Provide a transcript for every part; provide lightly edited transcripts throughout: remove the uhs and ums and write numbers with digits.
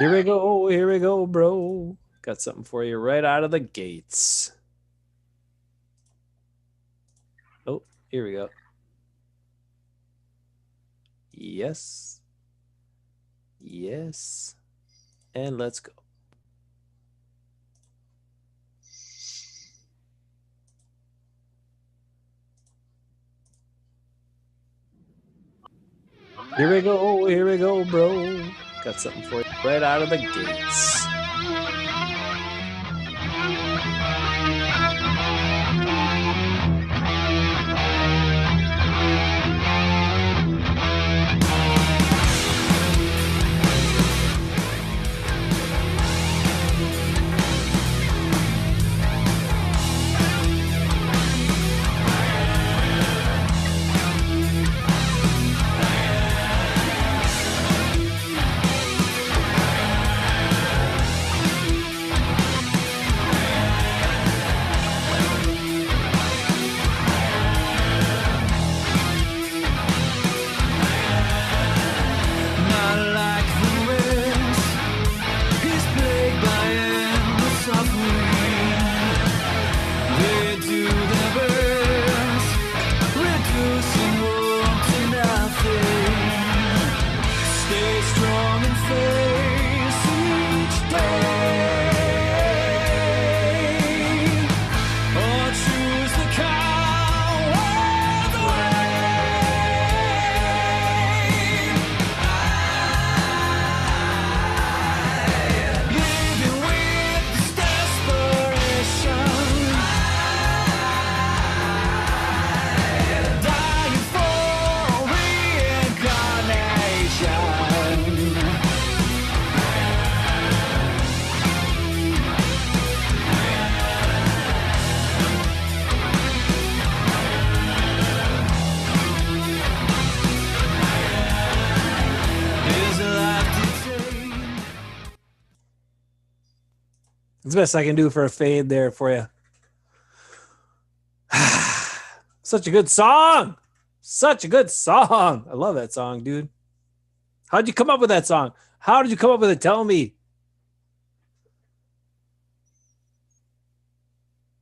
Here we go, bro. Got something for you right out of the gates. Oh, here we go. Yes. Yes. And let's go. Here we go, bro. Got something for you right out of the gates. It's the best I can do for a fade there for you. Such a good song. Such a good song. I love that song, dude. How'd you come up with that song? How did you come up with it? Tell me.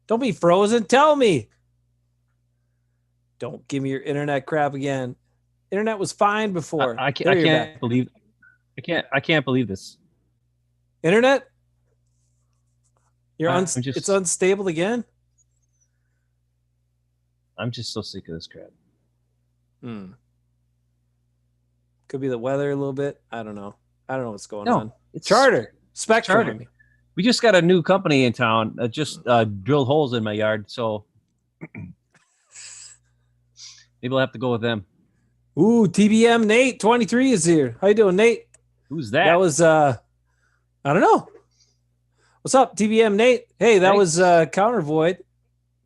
Don't be frozen. Tell me. Don't give me your internet crap again. Internet was fine before. I can't believe this. Internet? It's unstable again? I'm just so sick of this crap. Could be the weather a little bit. I don't know. I don't know what's going on. It's Charter. Spectrum. Charter. We just got a new company in town that just drilled holes in my yard. So maybe we'll have to go with them. Ooh, TBM Nate 23 is here. How you doing, Nate? Who's that? That was I don't know. What's up, TBM Nate? Hey, that was Counter Void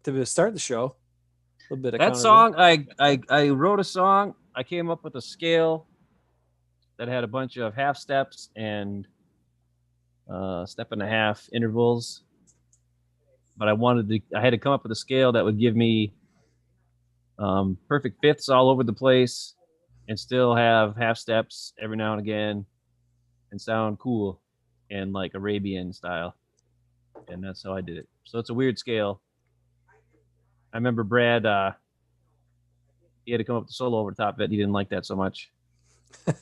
to start the show. A little bit of that song. I wrote a song. I came up with a scale that had a bunch of half steps and step and a half intervals. But I had to come up with a scale that would give me perfect fifths all over the place and still have half steps every now and again and sound cool and like Arabian style. And that's how I did it. So it's a weird scale. I remember Brad, he had to come up with the solo over the top of it. He didn't like that so much. And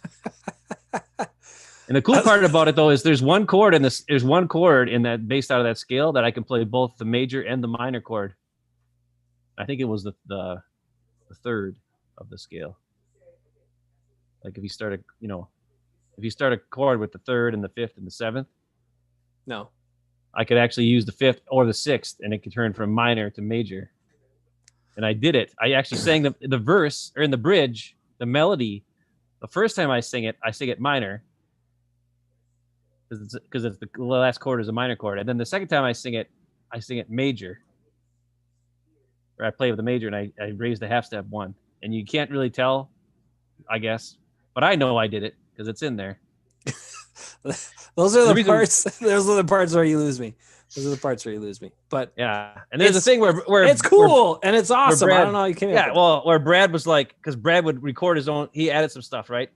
the cool part about it though is there's one chord in that based out of that scale that I can play both the major and the minor chord. I think it was the third of the scale. Like if you start a chord with the third and the fifth and the seventh. No. I could actually use the fifth or the sixth and it could turn from minor to major. And I did it. I actually sang the verse or in the bridge, the melody. The first time I sing it minor. Because the last chord is a minor chord. And then the second time I sing it major. Or I play with the major and I raise the half step one. And you can't really tell, I guess. But I know I did it because it's in there. Those are the parts. Those are the parts where you lose me. But yeah, and there's a thing where it's cool and it's awesome. Brad, I don't know how you came. Yeah, well, where Brad was like, because Brad would record his own. He added some stuff, right?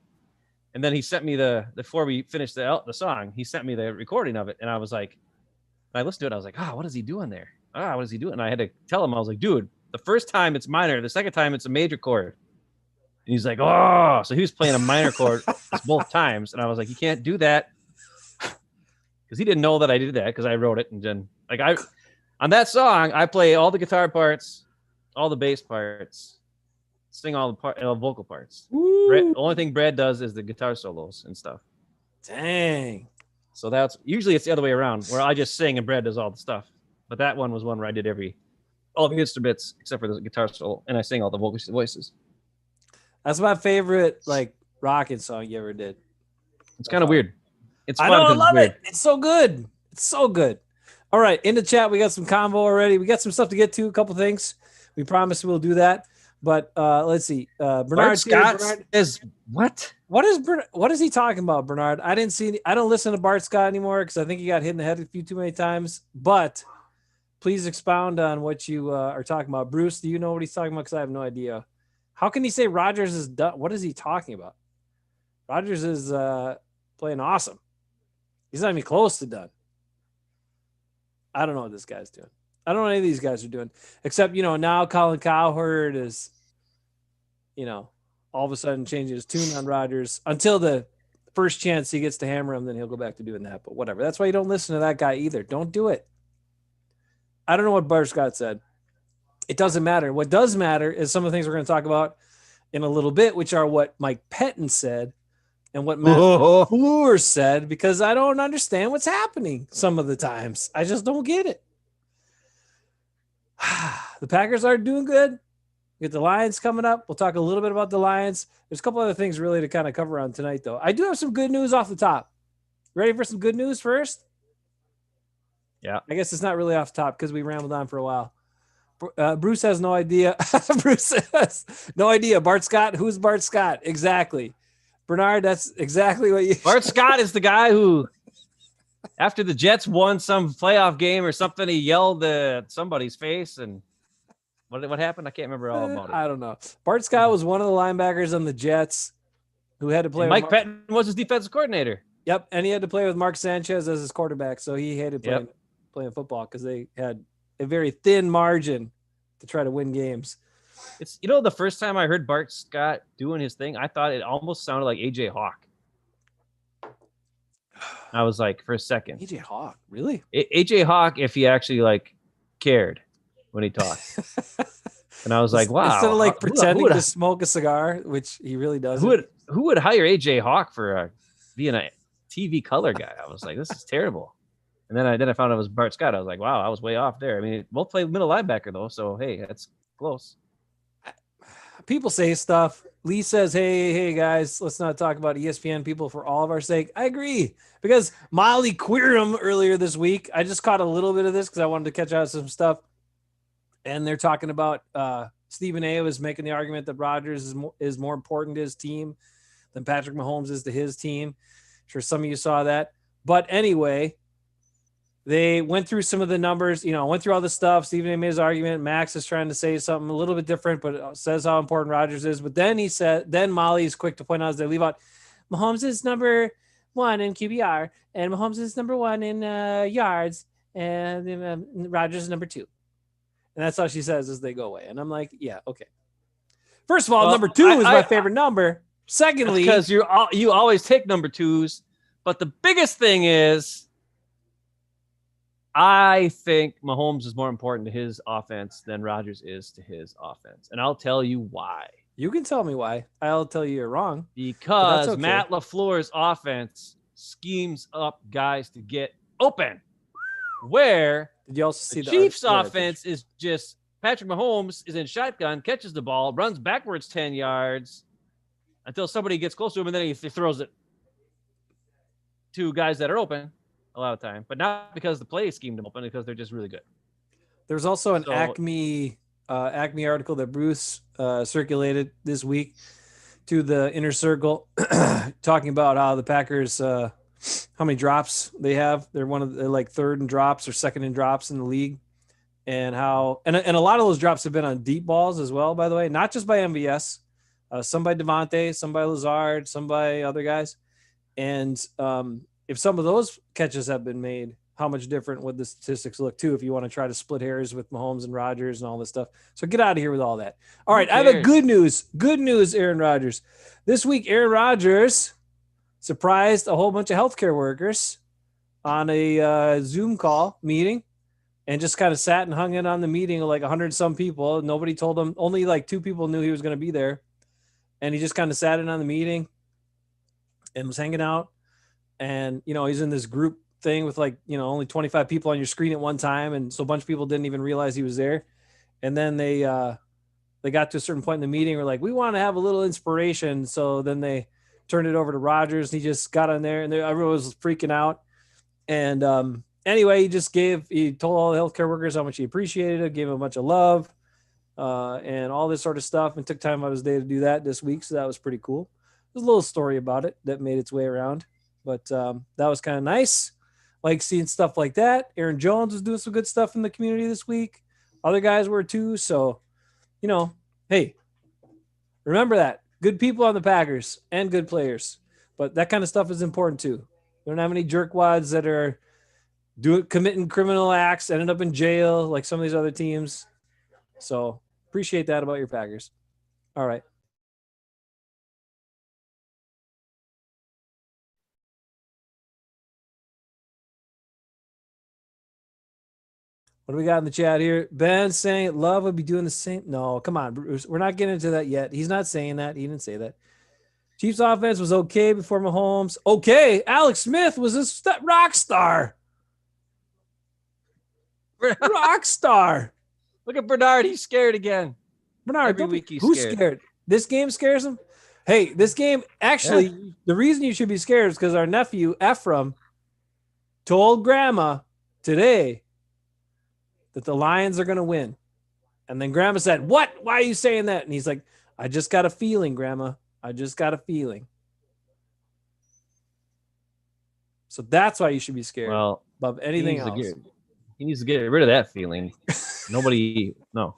And then he sent me before we finished the song, he sent me the recording of it. And I was like, I listened to it. I was like, what is he doing there? What is he doing? And I had to tell him, I was like, dude, the first time it's minor. The second time it's a major chord. And he's like, oh, so he was playing a minor chord both times. And I was like, you can't do that. Because he didn't know that I did that because I wrote it. And then on that song, I play all the guitar parts, all the bass parts, sing all the vocal parts. The only thing Brad does is the guitar solos and stuff. Dang. So that's usually it's the other way around, where I just sing and Brad does all the stuff. But that one was one where I did all the instruments except for the guitar solo, and I sing all the voices. That's my favorite rocking song you ever did. It's kind of weird. It's fun. I know, I love it. It's so good. It's so good. All right, in the chat, we got some convo already. We got some stuff to get to, a couple things. We promise we'll do that. But let's see. Bernard Scott is what? What is he talking about, Bernard? I don't listen to Bart Scott anymore because I think he got hit in the head a few too many times. But please expound on what you are talking about. Bruce, do you know what he's talking about? Because I have no idea. How can he say Rogers is done? What is he talking about? Rogers is playing awesome. He's not even close to done. I don't know what this guy's doing. I don't know what any of these guys are doing. Except, now Colin Cowherd is, all of a sudden changing his tune on Rogers until the first chance he gets to hammer him, then he'll go back to doing that. But whatever. That's why you don't listen to that guy either. Don't do it. I don't know what Bart Scott said. It doesn't matter. What does matter is some of the things we're going to talk about in a little bit, which are what Mike Pettin said and what Matt LaFleur said, because I don't understand what's happening some of the times. I just don't get it. The Packers are doing good. We get the Lions coming up. We'll talk a little bit about the Lions. There's a couple other things really to kind of cover on tonight, though. I do have some good news off the top. Ready for some good news first? Yeah. I guess it's not really off the top because we rambled on for a while. Bruce has no idea. Bruce has no idea. Bart Scott? Who's Bart Scott? Exactly. Bernard, that's exactly what you... Bart Scott is the guy who, after the Jets won some playoff game or something, he yelled at somebody's face. And what happened? I can't remember all about it. I don't know. Bart Scott was one of the linebackers on the Jets who had to play... And Mike Pettin was his defensive coordinator. Yep, and he had to play with Mark Sanchez as his quarterback, so he hated playing football because they had a very thin margin to try to win games. It's the first time I heard Bart Scott doing his thing, I thought it almost sounded like AJ Hawk. I was like, for a second, AJ Hawk, really? AJ Hawk, if he actually cared when he talked. And I was like, wow. Instead of pretending to smoke a cigar, which he really does. Who would hire AJ Hawk for being a TV color guy? I was like, this is terrible. And then I found out it was Bart Scott. I was like, wow, I was way off there. I mean, both play middle linebacker though, so hey, that's close. People say stuff. Lee says, hey guys, let's not talk about ESPN people for all of our sake. I agree, because Molly Queerum earlier this week, I just caught a little bit of this because I wanted to catch out some stuff, and they're talking about Stephen A. was making the argument that Rodgers is more important to his team than Patrick Mahomes is to his team. I'm sure some of you saw that, but anyway, they went through some of the numbers, went through all the stuff. Stephen A. made his argument. Max is trying to say something a little bit different, but says how important Rodgers is. But then Molly is quick to point out as they leave out, Mahomes is number 1 in QBR, and Mahomes is number 1 in yards, and Rodgers is number 2. And that's how she says as they go away. And I'm like, yeah, okay. First of all, number 2 is my favorite number. Secondly, because you always take number 2s, but the biggest thing is, I think Mahomes is more important to his offense than Rodgers is to his offense. And I'll tell you why. You can tell me why. I'll tell you you're wrong. Because okay. Matt LaFleur's offense schemes up guys to get open. Where did you also see the Chiefs' offense is just Patrick Mahomes is in shotgun, catches the ball, runs backwards 10 yards until somebody gets close to him, and then he throws it to guys that are open. A lot of time, but not because the play schemed them open, because they're just really good. There's also an Acme article that Bruce circulated this week to the inner circle, talking about how the Packers, how many drops they have. They're third in drops or second in drops in the league, and how and a lot of those drops have been on deep balls as well. By the way, not just by MVS, some by Devontae, some by Lazard, some by other guys. And if some of those catches have been made, how much different would the statistics look too if you want to try to split hairs with Mahomes and Rodgers and all this stuff? So get out of here with all that. All right, I have a good news. Good news, Aaron Rodgers. This week, Aaron Rodgers surprised a whole bunch of healthcare workers on a Zoom call meeting and just kind of sat and hung in on the meeting of like 100 some people. Nobody told him. Only like 2 people knew he was going to be there. And he just kind of sat in on the meeting and was hanging out. And, he's in this group thing with like, only 25 people on your screen at one time. And so a bunch of people didn't even realize he was there. And then they got to a certain point in the meeting. We're like, we want to have a little inspiration. So then they turned it over to Rodgers. And he just got on there and everyone was freaking out. And anyway, he told all the healthcare workers how much he appreciated it, gave him a bunch of love and all this sort of stuff, and took time out of his day to do that this week. So that was pretty cool. There's a little story about it that made its way around, but that was kind of nice. Like seeing stuff like that. Aaron Jones was doing some good stuff in the community this week. Other guys were too. So, hey, remember that. Good people on the Packers and good players. But that kind of stuff is important too. We don't have any jerkwads that are committing criminal acts, ended up in jail like some of these other teams. So appreciate that about your Packers. All right. What do we got in the chat here? Ben saying Love would be doing the same. No, come on, Bruce. We're not getting into that yet. He's not saying that. He didn't say that. Chiefs offense was okay before Mahomes. Okay. Alex Smith was a rock star. Rock star. Look at Bernard. He's scared again. Bernard, who's scared? This game scares him? Hey, this game, actually, The reason you should be scared is because our nephew, Ephraim, told Grandma today that the Lions are going to win. And then Grandma said, what? Why are you saying that? And he's like, I just got a feeling, Grandma. I just got a feeling. So that's why you should be scared above anything else. He needs to get rid of that feeling. No.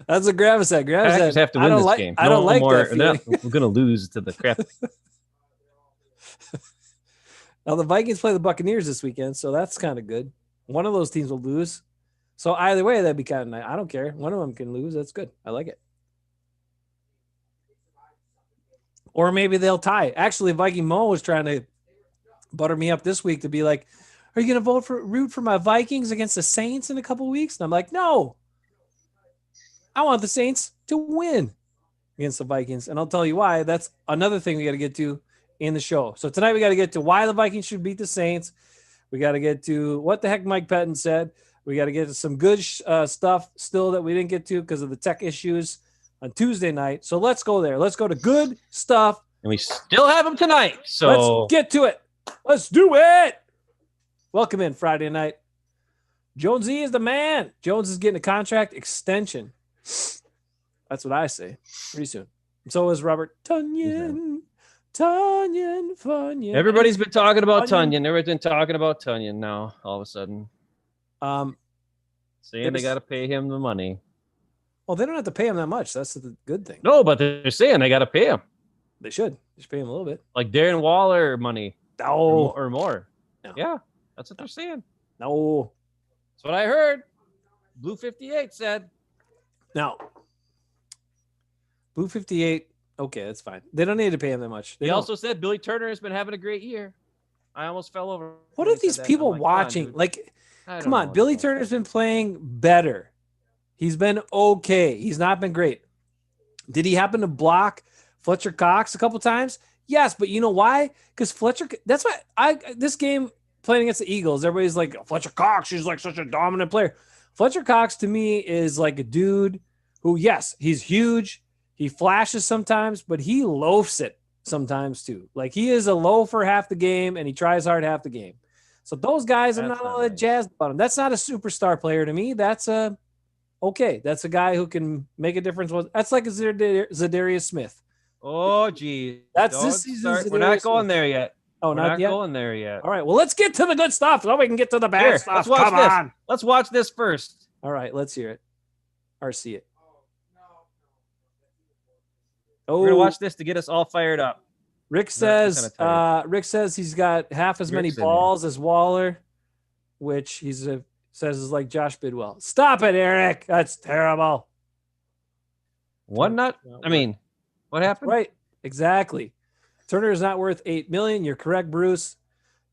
That's what Grandma said. Grandma said, have to win this game. I don't like that feeling. We're going to lose to the crap. Now, the Vikings play the Buccaneers this weekend, so that's kind of good. One of those teams will lose. So either way, that'd be kind of nice. I don't care. One of them can lose. That's good. I like it. Or maybe they'll tie. Actually, Viking Mo was trying to butter me up this week to be like, are you going to root for my Vikings against the Saints in a couple weeks? And I'm like, no. I want the Saints to win against the Vikings. And I'll tell you why. that's another thing we got to get to in the show. So tonight we got to get to why the Vikings should beat the Saints. We got to get to what the heck Mike Pettin said. We got to get to some good stuff still that we didn't get to because of the tech issues on Tuesday night. So let's go there. Let's go to good stuff. And we still have them tonight. So let's get to it. Let's do it. Welcome in Friday night. Jonesy is the man. Jones is getting a contract extension. That's what I say. Pretty soon. And so is Robert Tunyon. Funyon. Everybody's been talking about Tunyon. Everybody's been talking about Tunyon now, all of a sudden. Saying they got to pay him the money. Well, they don't have to pay him that much. That's the good thing. No, but they're saying they got to pay him. They should. They should pay him a little bit. Like Darren Waller money. No. Or more. No. Yeah, that's what they're saying. No. That's what I heard. Blue 58 said. Now, Blue 58, okay, that's fine. They don't need to pay him that much. He also said Billy Turner has been having a great year. I almost fell over. What are these people watching? Come on, Billy Turner's been playing better. He's been okay. He's not been great. Did he happen to block Fletcher Cox a couple times? Yes, but you know why? Because that's why this game playing against the Eagles, everybody's like, Fletcher Cox, he's like such a dominant player. Fletcher Cox to me is like a dude who, yes, he's huge. He flashes sometimes, but he loafs it sometimes too. Like he is a loafer half the game and he tries hard half the game. So those guys, I'm not all that jazzed about him. That's not a superstar player to me. That's okay. That's a guy who can make a difference. That's like a Zadarius Smith. Oh, geez. That's this season. We're not going there yet. Oh, not yet? Going there yet. All right. Well, let's get to the good stuff. So we can get to the bad stuff. Come on. Let's watch this first. All right. Let's hear it or see it. Oh, We're gonna watch this to get us all fired up. Rick I'm says. kinda tired. Rick says he's got half as many Rick's in there. balls as Waller, which says is like Josh Bidwell. Stop it, Eric. That's terrible. One nut. I mean, what happened? Right. Exactly. Turner is not worth $8 million. You're correct, Bruce.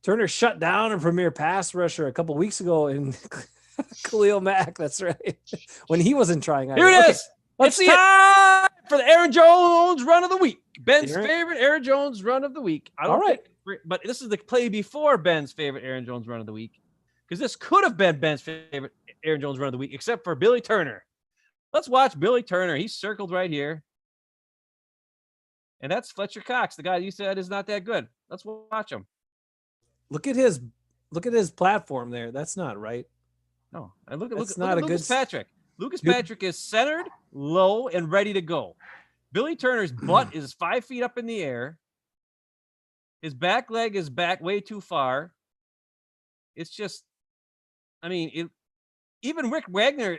Turner shut down a premier pass rusher a couple weeks ago in Khalil Mack. That's right. When he wasn't trying. Here it is. Let's It's see time for the Aaron Jones run of the week. Ben's Aaron? favorite Aaron Jones run of the week. I don't All right. think, but this is the play before Ben's favorite Aaron Jones run of the week, because this could have been Ben's favorite Aaron Jones run of the week, except for Billy Turner. Let's watch Billy Turner. He's circled right here. And that's Fletcher Cox, the guy you said is not that good. Let's watch him. Look at his platform there. That's not right. No, and look at not a Lucas good Patrick. Lucas Patrick is centered, low, and ready to go. Billy Turner's butt is 5 feet up in the air. His back leg is back way too far. It's just, I mean, even Rick Wagner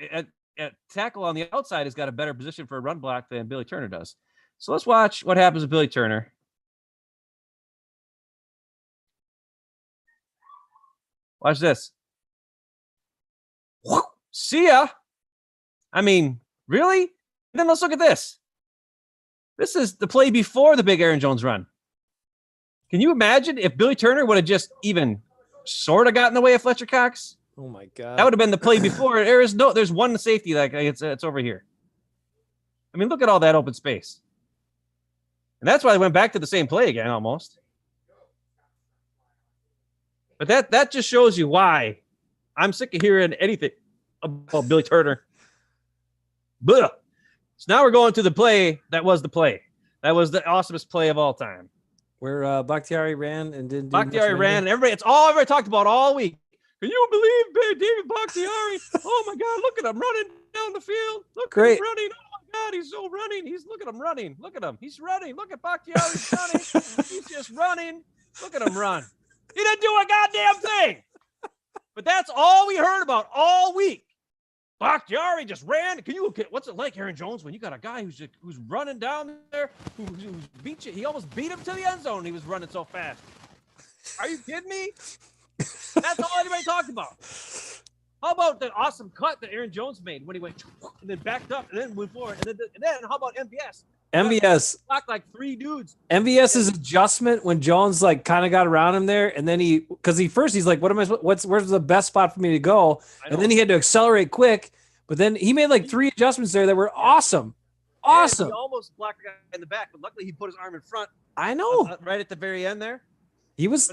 at tackle on the outside has got a better position for a run block than Billy Turner does. So let's watch what happens with Billy Turner. Watch this. See ya. I mean, really? And then let's look at this. This is the play before the big Aaron Jones run. Can you imagine if Billy Turner would have just even sort of gotten in the way of Fletcher Cox? Oh my God. That would have been the play before. There's one safety like it's over here. I mean, look at all that open space. And that's why I went back to the same play again almost. But that just shows you why I'm sick of hearing anything about Billy Turner. Blah. So now we're going to the play that was the play. That was the awesomest play of all time. Where Bakhtiari ran and didn't do Bakhtiari much ran, and everybody, it's all everybody talked about all week. Can you believe David Bakhtiari? Oh my God, look at him running down the field. Look at him running. Oh my God, he's so running. Look at him running. Look at him. He's running. Look at Bakhtiari running. He's just running. Look at him run. He didn't do a goddamn thing. But that's all we heard about all week. Bakhtiari just ran. What's it like, Aaron Jones, when you got a guy who's running down there, who beat you? He almost beat him to the end zone. He was running so fast. Are you kidding me? That's all anybody talked about. How about the awesome cut that Aaron Jones made when he went and then backed up and then moved forward? And then how about MVS? MVS Blocked like 3 dudes. MVS's adjustment when Jones like kind of got around him there, and then he's like, where's the best spot for me to go? And then he had to accelerate quick, but then he made like 3 adjustments there that were awesome. Awesome. He almost blocked the guy in the back, but luckily he put his arm in front. I know. Right at the very end there. It was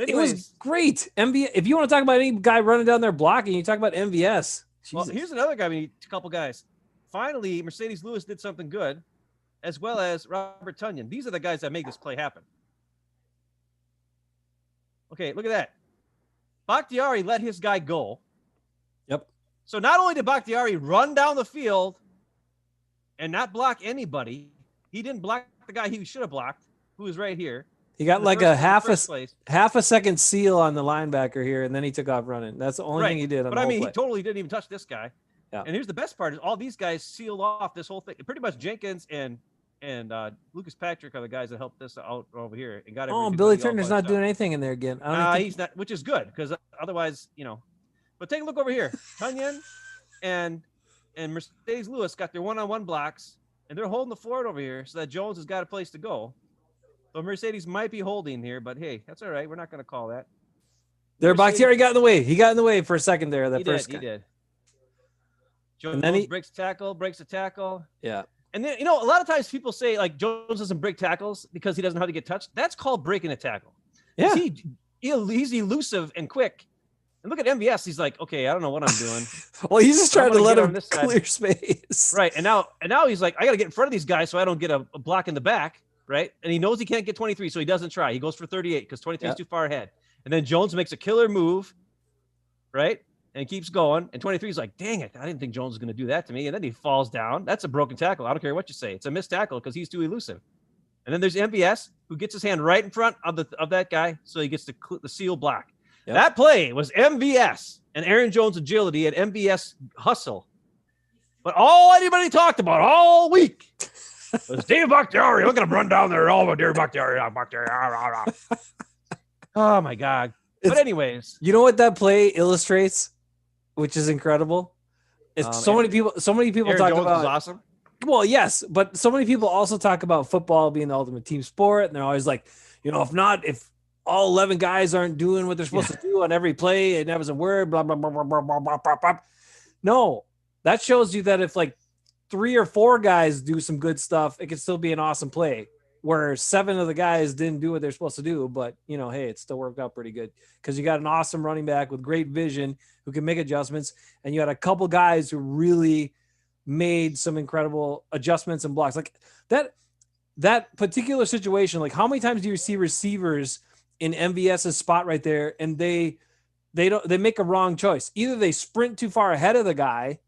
great. MVS. If you want to talk about any guy running down there blocking, you talk about MVS. Jesus. Well, here's another guy. We need a couple guys. Finally, Mercedes Lewis did something good, as well as Robert Tonyan. These are the guys that make this play happen. Okay, look at that. Bakhtiari let his guy go. Yep. So not only did Bakhtiari run down the field and not block anybody, he didn't block the guy he should have blocked, who was right here. He got like a half a second seal on the linebacker here, and then he took off running. That's the only thing he did. But I mean, he totally didn't even touch this guy. Yeah. And here's the best part: is all these guys sealed off this whole thing. Pretty much Jenkins and Lucas Patrick are the guys that helped this out over here and got. Oh, Billy Turner's not doing anything in there again. He's not, which is good because otherwise, But take a look over here. Tonyan and Mercedes Lewis got their one-on-one blocks, and they're holding the fort over here so that Jones has got a place to go. So Mercedes might be holding here, but hey, that's all right. We're not going to call that. Bakhtiari got in the way. He got in the way for a second there. He did. Jones breaks a tackle. Yeah. And then, a lot of times people say, like, Jones doesn't break tackles because he doesn't know how to get touched. That's called breaking a tackle. Yeah. He's elusive and quick. And look at MVS. He's like, okay, I don't know what I'm doing. Well, he's just trying to let him clear space. Right. And now he's like, I got to get in front of these guys so I don't get a block in the back. Right. And he knows he can't get 23, so he doesn't try. He goes for 38 because 23 is too far ahead. And then Jones makes a killer move. Right. And keeps going. And 23 is like, dang it, I didn't think Jones was going to do that to me. And then he falls down. That's a broken tackle. I don't care what you say. It's a missed tackle because he's too elusive. And then there's MVS who gets his hand right in front of that guy, so he gets the seal block. Yep. That play was MVS and Aaron Jones' agility and MVS hustle. But all anybody talked about all week It's Dave Bakhtiari. Look at him run down there. Oh, Dave Bakhtiari. Oh my God. But anyways, you know what that play illustrates, which is incredible. It's so many people. So many people Aaron talk Jones about. is awesome. Well, yes, but so many people also talk about football being the ultimate team sport, and they're always like, if all 11 guys aren't doing what they're supposed to do on every play, it never's a word, blah, blah, blah, blah, blah, blah, blah, blah, blah. No, that shows you that if like 3 or 4 guys do some good stuff, it can still be an awesome play. Where 7 of the guys didn't do what they're supposed to do, but hey, it still worked out pretty good because you got an awesome running back with great vision who can make adjustments, and you had a couple guys who really made some incredible adjustments and blocks. Like that particular situation, like how many times do you see receivers in MVS's spot right there and they make a wrong choice? Either they sprint too far ahead of the guy,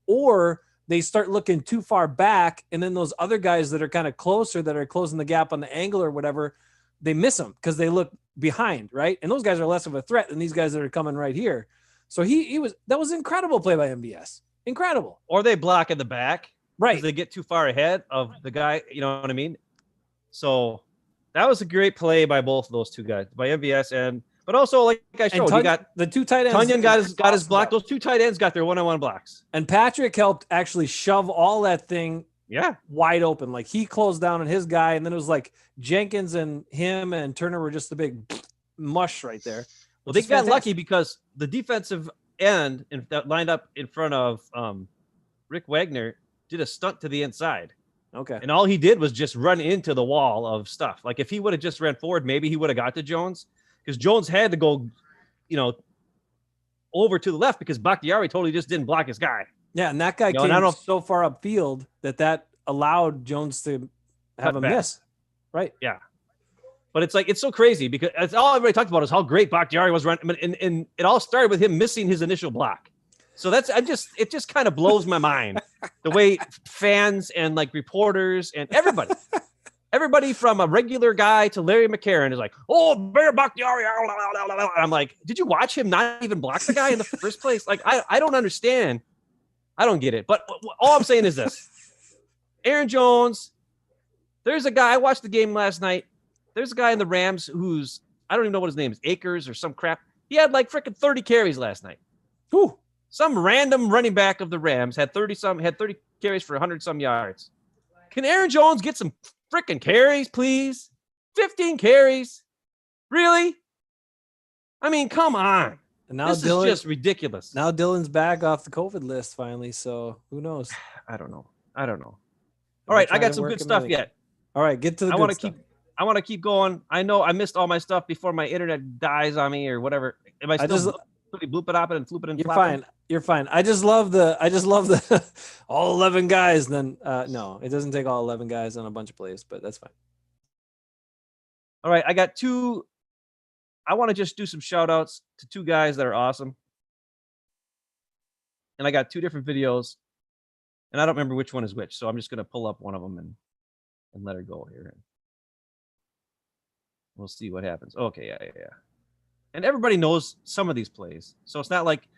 or they start looking too far back, and then those other guys that are kind of closer, that are closing the gap on the angle or whatever, they miss them because they look behind, right? And those guys are less of a threat than these guys that are coming right here. So that was incredible play by MVS. Incredible. Or they block in the back. Right. They get too far ahead of the guy. You know what I mean? So that was a great play by both of those two guys, by MVS but also, like I showed, you got the 2 tight ends. Tunyon got his block. Those 2 tight ends got their one-on-one blocks. And Patrick helped actually shove all that thing wide open. Like he closed down on his guy, and then it was like Jenkins and him and Turner were just a big mush right there. Well, they got lucky because the defensive end that lined up in front of Rick Wagner did a stunt to the inside. Okay. And all he did was just run into the wall of stuff. Like if he would have just ran forward, maybe he would have got to Jones, because Jones had to go, over to the left because Bakhtiari totally just didn't block his guy. Yeah, and that guy came so far upfield that allowed Jones to have a miss. Right. Yeah. But it's so crazy because it's all everybody talked about is how great Bakhtiari was running. And it all started with him missing his initial block. So it just kind of blows my mind the way fans and like reporters and everybody from a regular guy to Larry McCarron is like, oh, Bear Bakhtiari. I'm like, did you watch him not even block the guy in the first place? Like, I don't understand. I don't get it. But all I'm saying is this. Aaron Jones, there's a guy, I watched the game last night. There's a guy in the Rams who's, I don't even know what his name is, Akers or some crap. He had like freaking 30 carries last night. Ooh. Some random running back of the Rams had 30 carries for 100 some yards. Can Aaron Jones get some freaking carries, please? 15 carries? Really? I mean, come on. And now this is just ridiculous. Now Dylan's back off the COVID list finally, so who knows? I don't know. All right, I got some good stuff yet. All right, get to the good stuff. I want to keep going. I know I missed all my stuff before my internet dies on me or whatever. Am I still bloop it up and floop it and You're fine. I just love the all 11 guys. Then no, it doesn't take all 11 guys on a bunch of plays, but that's fine. All right, I got 2. I want to just do some shout outs to 2 guys that are awesome. And I got 2 different videos, and I don't remember which one is which, so I'm just going to pull up one of them and let her go here. We'll see what happens. Okay, yeah. And everybody knows some of these plays. So it's not like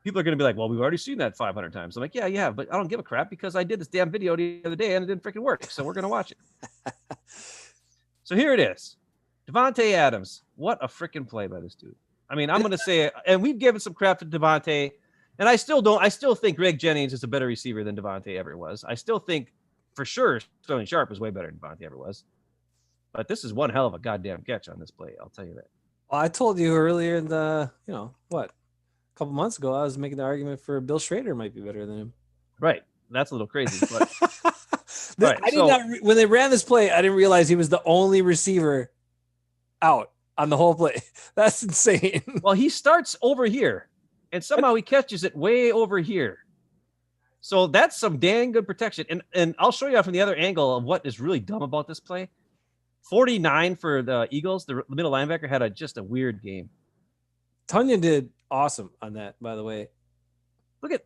people are going to be like, well, we've already seen that 500 times. I'm like, yeah, but I don't give a crap because I did this damn video the other day and it didn't freaking work. So we're going to watch it. So here it is. Devontae Adams. What a freaking play by this dude. I mean, I'm going to say it. And we've given some crap to Devontae. And I still think Greg Jennings is a better receiver than Devontae ever was. I still think for sure Sterling Sharp is way better than Devontae ever was. But this is one hell of a goddamn catch on this play. I'll tell you that. Well, I told you earlier in the, a couple months ago, I was making the argument for Bill Schrader might be better than him. Right. That's a little crazy. But right, when they ran this play, I didn't realize he was the only receiver out on the whole play. That's insane. Well, he starts over here and somehow he catches it way over here. So that's some dang good protection. And I'll show you from the other angle of what is really dumb about this play. 49 for the Eagles. The middle linebacker had just a weird game. Tunyon did awesome on that, by the way. Look at.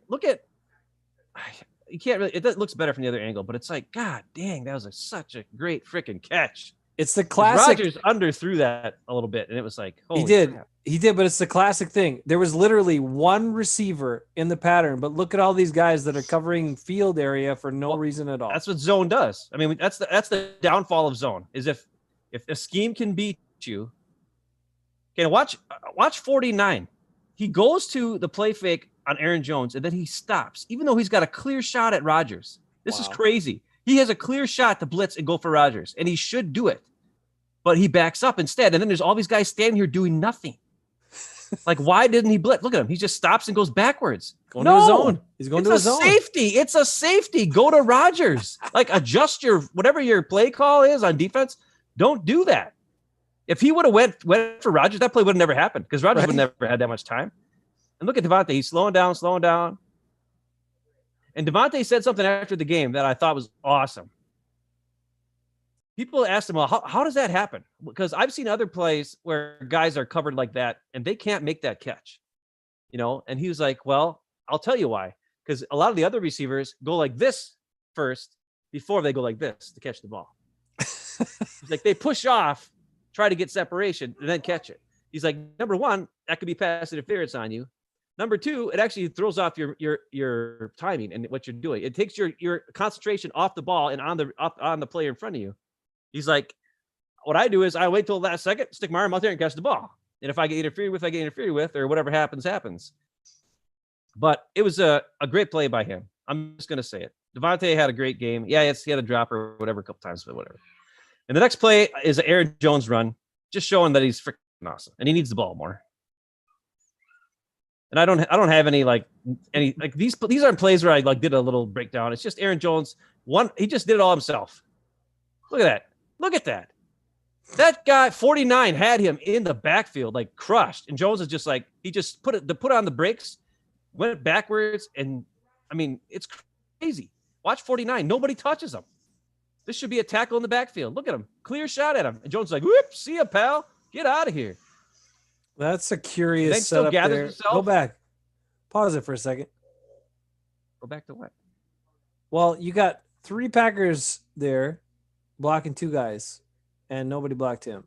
You can't really. It looks better from the other angle, but it's like, God dang, that was such a great freaking catch. It's the 'Cause classic. Rodgers underthrew that a little bit, and it was like, holy He did. crap. He did, but it's the classic thing. There was literally one receiver in the pattern, but look at all these guys that are covering field area for no Well, reason at all. That's what zone does. I mean, that's the downfall of zone. Is if a scheme can beat you. Okay, watch 49. He goes to the play fake on Aaron Jones, and then he stops, even though he's got a clear shot at Rodgers. This is crazy. He has a clear shot to blitz and go for Rodgers, and he should do it. But he backs up instead. And then there's all these guys standing here doing nothing. Like, why didn't he blitz? Look at him. He just stops and goes backwards. Going to his zone. He's going to his zone. It's a safety. Go to Rodgers. Like, adjust your whatever your play call is on defense. Don't do that. If he would have went for Rodgers, that play would have never happened because Rodgers would never had that much time. And look at Devontae. He's slowing down. And Devontae said something after the game that I thought was awesome. People asked him, well, how does that happen? Because I've seen other plays where guys are covered like that and they can't make that catch, And he was like, well, I'll tell you why. Because a lot of the other receivers go like this first before they go like this to catch the ball. He's like, they push off, try to get separation, and then catch it. He's like, number one, that could be pass interference on you. Number two, it actually throws off your timing and what you're doing. It takes your concentration off the ball and on the player in front of you. He's like, what I do is I wait till the last second, stick my arm out there and catch the ball. And if I get interfered with, I get interfered with, or whatever happens. But it was a great play by him. I'm just going to say it. Devontae had a great game. Yeah, he had a drop or whatever a couple times, but whatever. And the next play is an Aaron Jones run, just showing that he's freaking awesome. And he needs the ball more. And I don't have any these aren't plays where I did a little breakdown. It's just Aaron Jones. He just did it all himself. Look at that. Look at that. That guy, 49, had him in the backfield, crushed. And Jones is just he just put on the brakes, went backwards. And I mean, it's crazy. Watch 49. Nobody touches him. This should be a tackle in the backfield. Look at him. Clear shot at him. And Jones is like, whoop, see ya, pal. Get out of here. That's a curious setup there. Go back. Pause it for a second. Go back to what? Well, you got 3 Packers there blocking 2 guys, and nobody blocked him.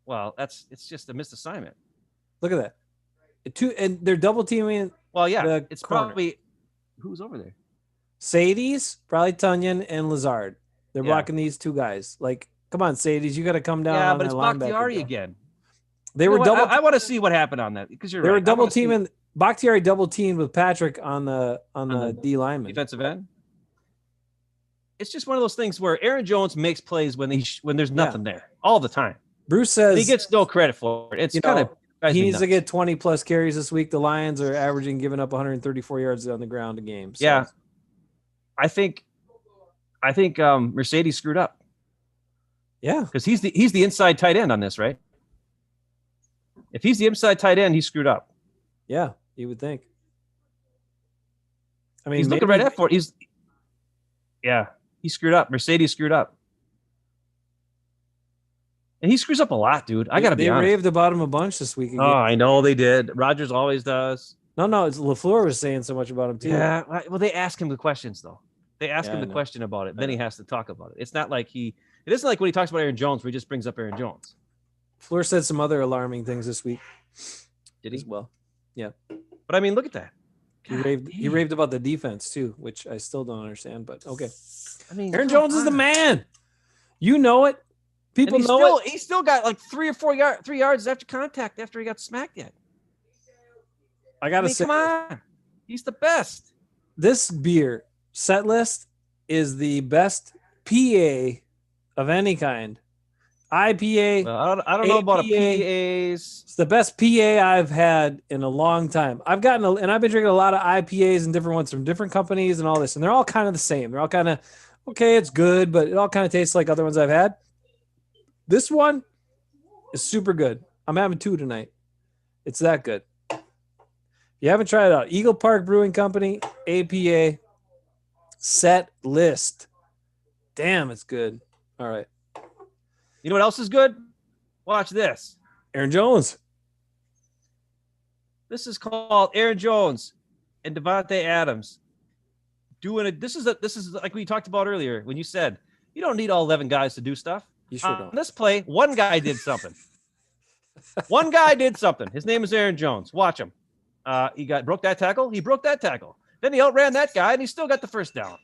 Well, it's just a missed assignment. Look at that. And they're double teaming. Well, yeah, it's corner. Probably who's over there. Sadies, probably Tunyon and Lazard. They're blocking these 2 guys. Come on, Sadies, you got to come down. Yeah, but it's Bakhtiari again. They were double. I want to see what happened on that because they were double teaming. Bakhtiari double teamed with Patrick on the D lineman, defensive end. It's just one of those things where Aaron Jones makes plays when there's nothing there all the time. Bruce says he gets no credit for it. It's kind of he needs to get 20 plus carries this week. The Lions are averaging giving up 134 yards on the ground a game. So. Yeah, I think Mercedes screwed up. Yeah, because he's the inside tight end on this, right? If he's the inside tight end, he's screwed up. Yeah, you would think. I mean, he's looking right at for it. He screwed up. Mercedes screwed up. And he screws up a lot, dude. I got to be honest. They raved about him a bunch this week. Again. Oh, I know they did. Rodgers always does. No, it's LaFleur was saying so much about him, too. Yeah, well, they ask him the questions, though. They ask him the question about it. Then he has to talk about it. It's not like it isn't like when he talks about Aaron Jones where he just brings up Aaron Jones. Fleur said some other alarming things this week. Did he? As well. Yeah. But I mean, look at that. He raved about the defense too, which I still don't understand, but okay. I mean, Aaron Jones is the man. You know it. People know it. He still got 3 or 4 yards after contact after he got smacked yet. I gotta say, come on. He's the best. This beer set list is the best PA of any kind. IPA. Well, I don't know about a PAs. It's the best PA I've had in a long time. I've been drinking a lot of IPAs and different ones from different companies and all this, and they're all kind of the same. They're all kind of okay. It's good, but it all kind of tastes like other ones I've had. This one is super good. I'm having 2 tonight. It's that good. If you haven't tried it out, Eagle Park Brewing Company, APA set list. Damn, it's good. All right. You know what else is good? Watch this. Aaron Jones. This is called Aaron Jones and Devontae Adams doing it. This is like we talked about earlier when you said you don't need all 11 guys to do stuff. You sure On don't. this play, one guy did something. One guy did something. His name is Aaron Jones. Watch him. He broke that tackle. He broke that tackle. Then he outran that guy, and he still got the first down.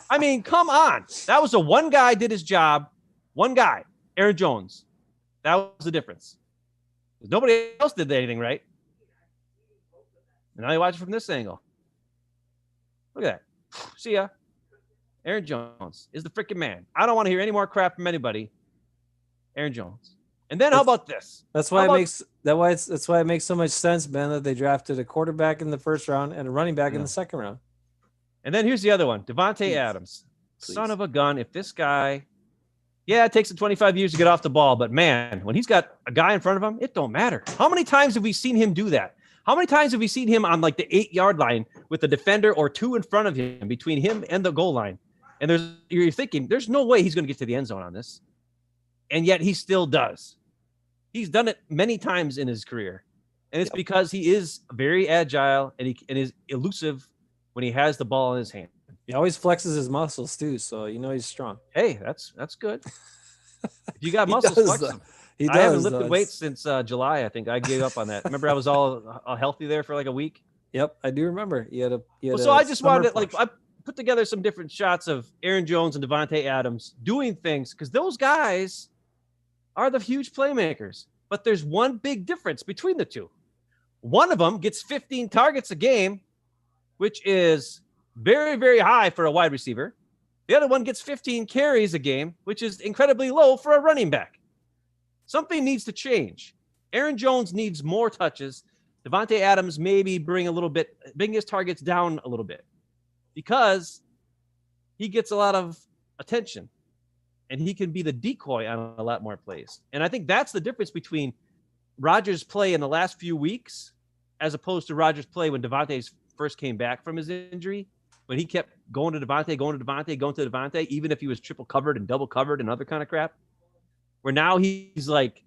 I mean, come on. That was a one guy did his job. One guy, Aaron Jones. That was the difference. Nobody else did anything right. And now you watch it from this angle. Look at that. See ya. Aaron Jones is the freaking man. I don't want to hear any more crap from anybody. Aaron Jones. And then how about this? That's why it makes so much sense, Ben, that they drafted a quarterback in the first round and a running back in the second round. And then here's the other one, Devontae Adams. Please. Son of a gun. If this guy, it takes him 25 years to get off the ball, but man, when he's got a guy in front of him, it don't matter. How many times have we seen him do that? How many times have we seen him on like the 8-yard line with a defender or two in front of him, between him and the goal line? And you're thinking, there's no way he's going to get to the end zone on this. And yet he still does. He's done it many times in his career. And it's because he is very agile and is elusive when he has the ball in his hand. He always flexes his muscles too, so you know he's strong. Hey, that's good. If you got muscles, flex them. I haven't lifted weights since July. I think I gave up on that. Remember, I was all healthy there for like a week. Yep, I do remember. So I just wanted to I put together some different shots of Aaron Jones and Devontae Adams doing things because those guys are the huge playmakers. But there's one big difference between the two. One of them gets 15 targets a game, which is very, very high for a wide receiver. The other one gets 15 carries a game, which is incredibly low for a running back. Something needs to change. Aaron Jones needs more touches. Devontae Adams maybe bring his targets down a little bit because he gets a lot of attention and he can be the decoy on a lot more plays. And I think that's the difference between Rodgers' play in the last few weeks as opposed to Rodgers' play when Devontae first came back from his injury, when he kept going to Devontae, even if he was triple covered and double covered and other kind of crap, where now he's like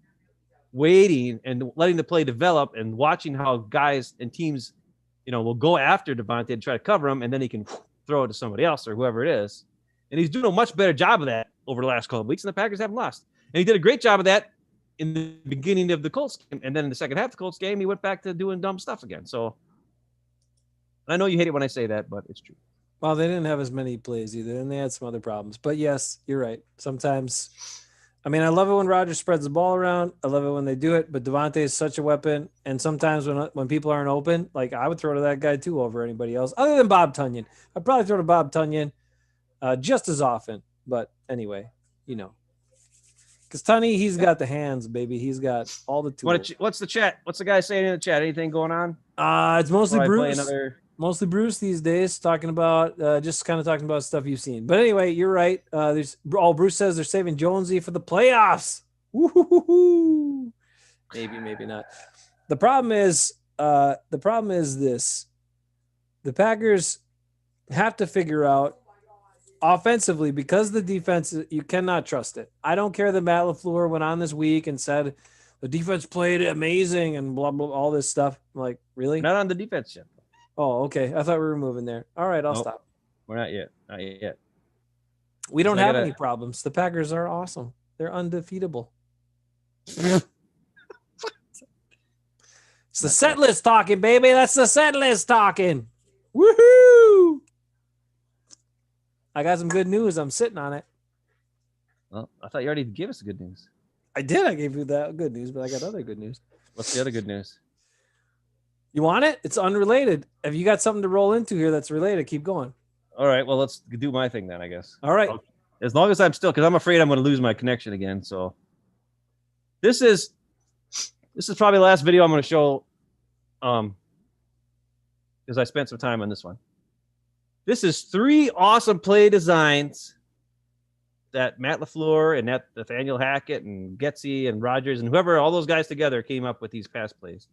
waiting and letting the play develop and watching how guys and teams, will go after Devontae and try to cover him, and then he can throw it to somebody else or whoever it is. And he's doing a much better job of that over the last couple of weeks, and the Packers haven't lost. And he did a great job of that in the beginning of the Colts game. And then in the second half of the Colts game, he went back to doing dumb stuff again. So I know you hate it when I say that, but it's true. Well, they didn't have as many plays either, and they had some other problems. But yes, you're right. Sometimes, I love it when Rodgers spreads the ball around. I love it when they do it, but Devontae is such a weapon. And sometimes when people aren't open, like I would throw to that guy too over anybody else, other than Bob Tunyon. I'd probably throw to Bob Tunyon just as often. But anyway, because Tunny, he's got the hands, baby. He's got all the tools. What's the chat? What's the guy saying in the chat? Anything going on? It's mostly Bruce. Mostly Bruce these days, talking about talking about stuff you've seen. But anyway, you're right. Bruce says they're saving Jonesy for the playoffs. Woo-hoo-hoo-hoo. Maybe not. The problem is this: the Packers have to figure out offensively, because the defense, you cannot trust it. I don't care that Matt LaFleur went on this week and said the defense played amazing and blah blah all this stuff. I'm like, really? Not on the defense yet. Oh, okay. I thought we were moving there. All right, I'll stop. We're not yet. Not yet. We don't have any problems. The Packers are awesome. They're undefeatable. It's the set list talking, baby. That's the set list talking. Woohoo! I got some good news. I'm sitting on it. Well, I thought you already gave us the good news. I did. I gave you that good news, but I got other good news. What's the other good news? You want it? It's unrelated. If you got something to roll into here that's related, keep going. All right. Well, let's do my thing then, I guess. All right. As long as I'm still, because I'm afraid I'm going to lose my connection again. So this is probably the last video I'm going to show, because I spent some time on this one. This is 3 awesome play designs that Matt LaFleur and Nathaniel Hackett and Getsy and Rodgers and whoever, all those guys together came up with these pass plays.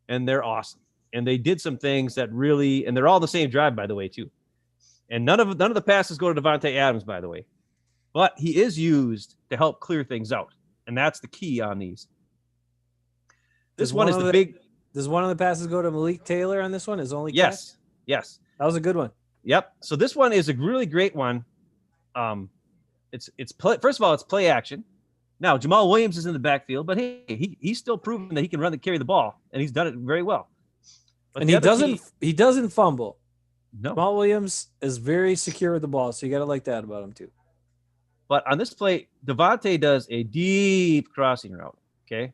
And they're awesome. And they did some things that really, and they're all the same drive, by the way, too. And none of the passes go to Devontae Adams, by the way. But he is used to help clear things out. And that's the key on these. This one is the big. Does one of the passes go to Malik Taylor on this one? Is only yes. Catch? Yes. That was a good one. Yep. So this one is a really great one. it's play, first of all, it's play action. Now Jamal Williams is in the backfield, but hey, he's still proven that he can carry the ball, and he's done it very well. But And the other key, he doesn't fumble. no. Jamal Williams is very secure with the ball, so you got to like that about him too. But on this play, Devontae does a deep crossing route. Okay.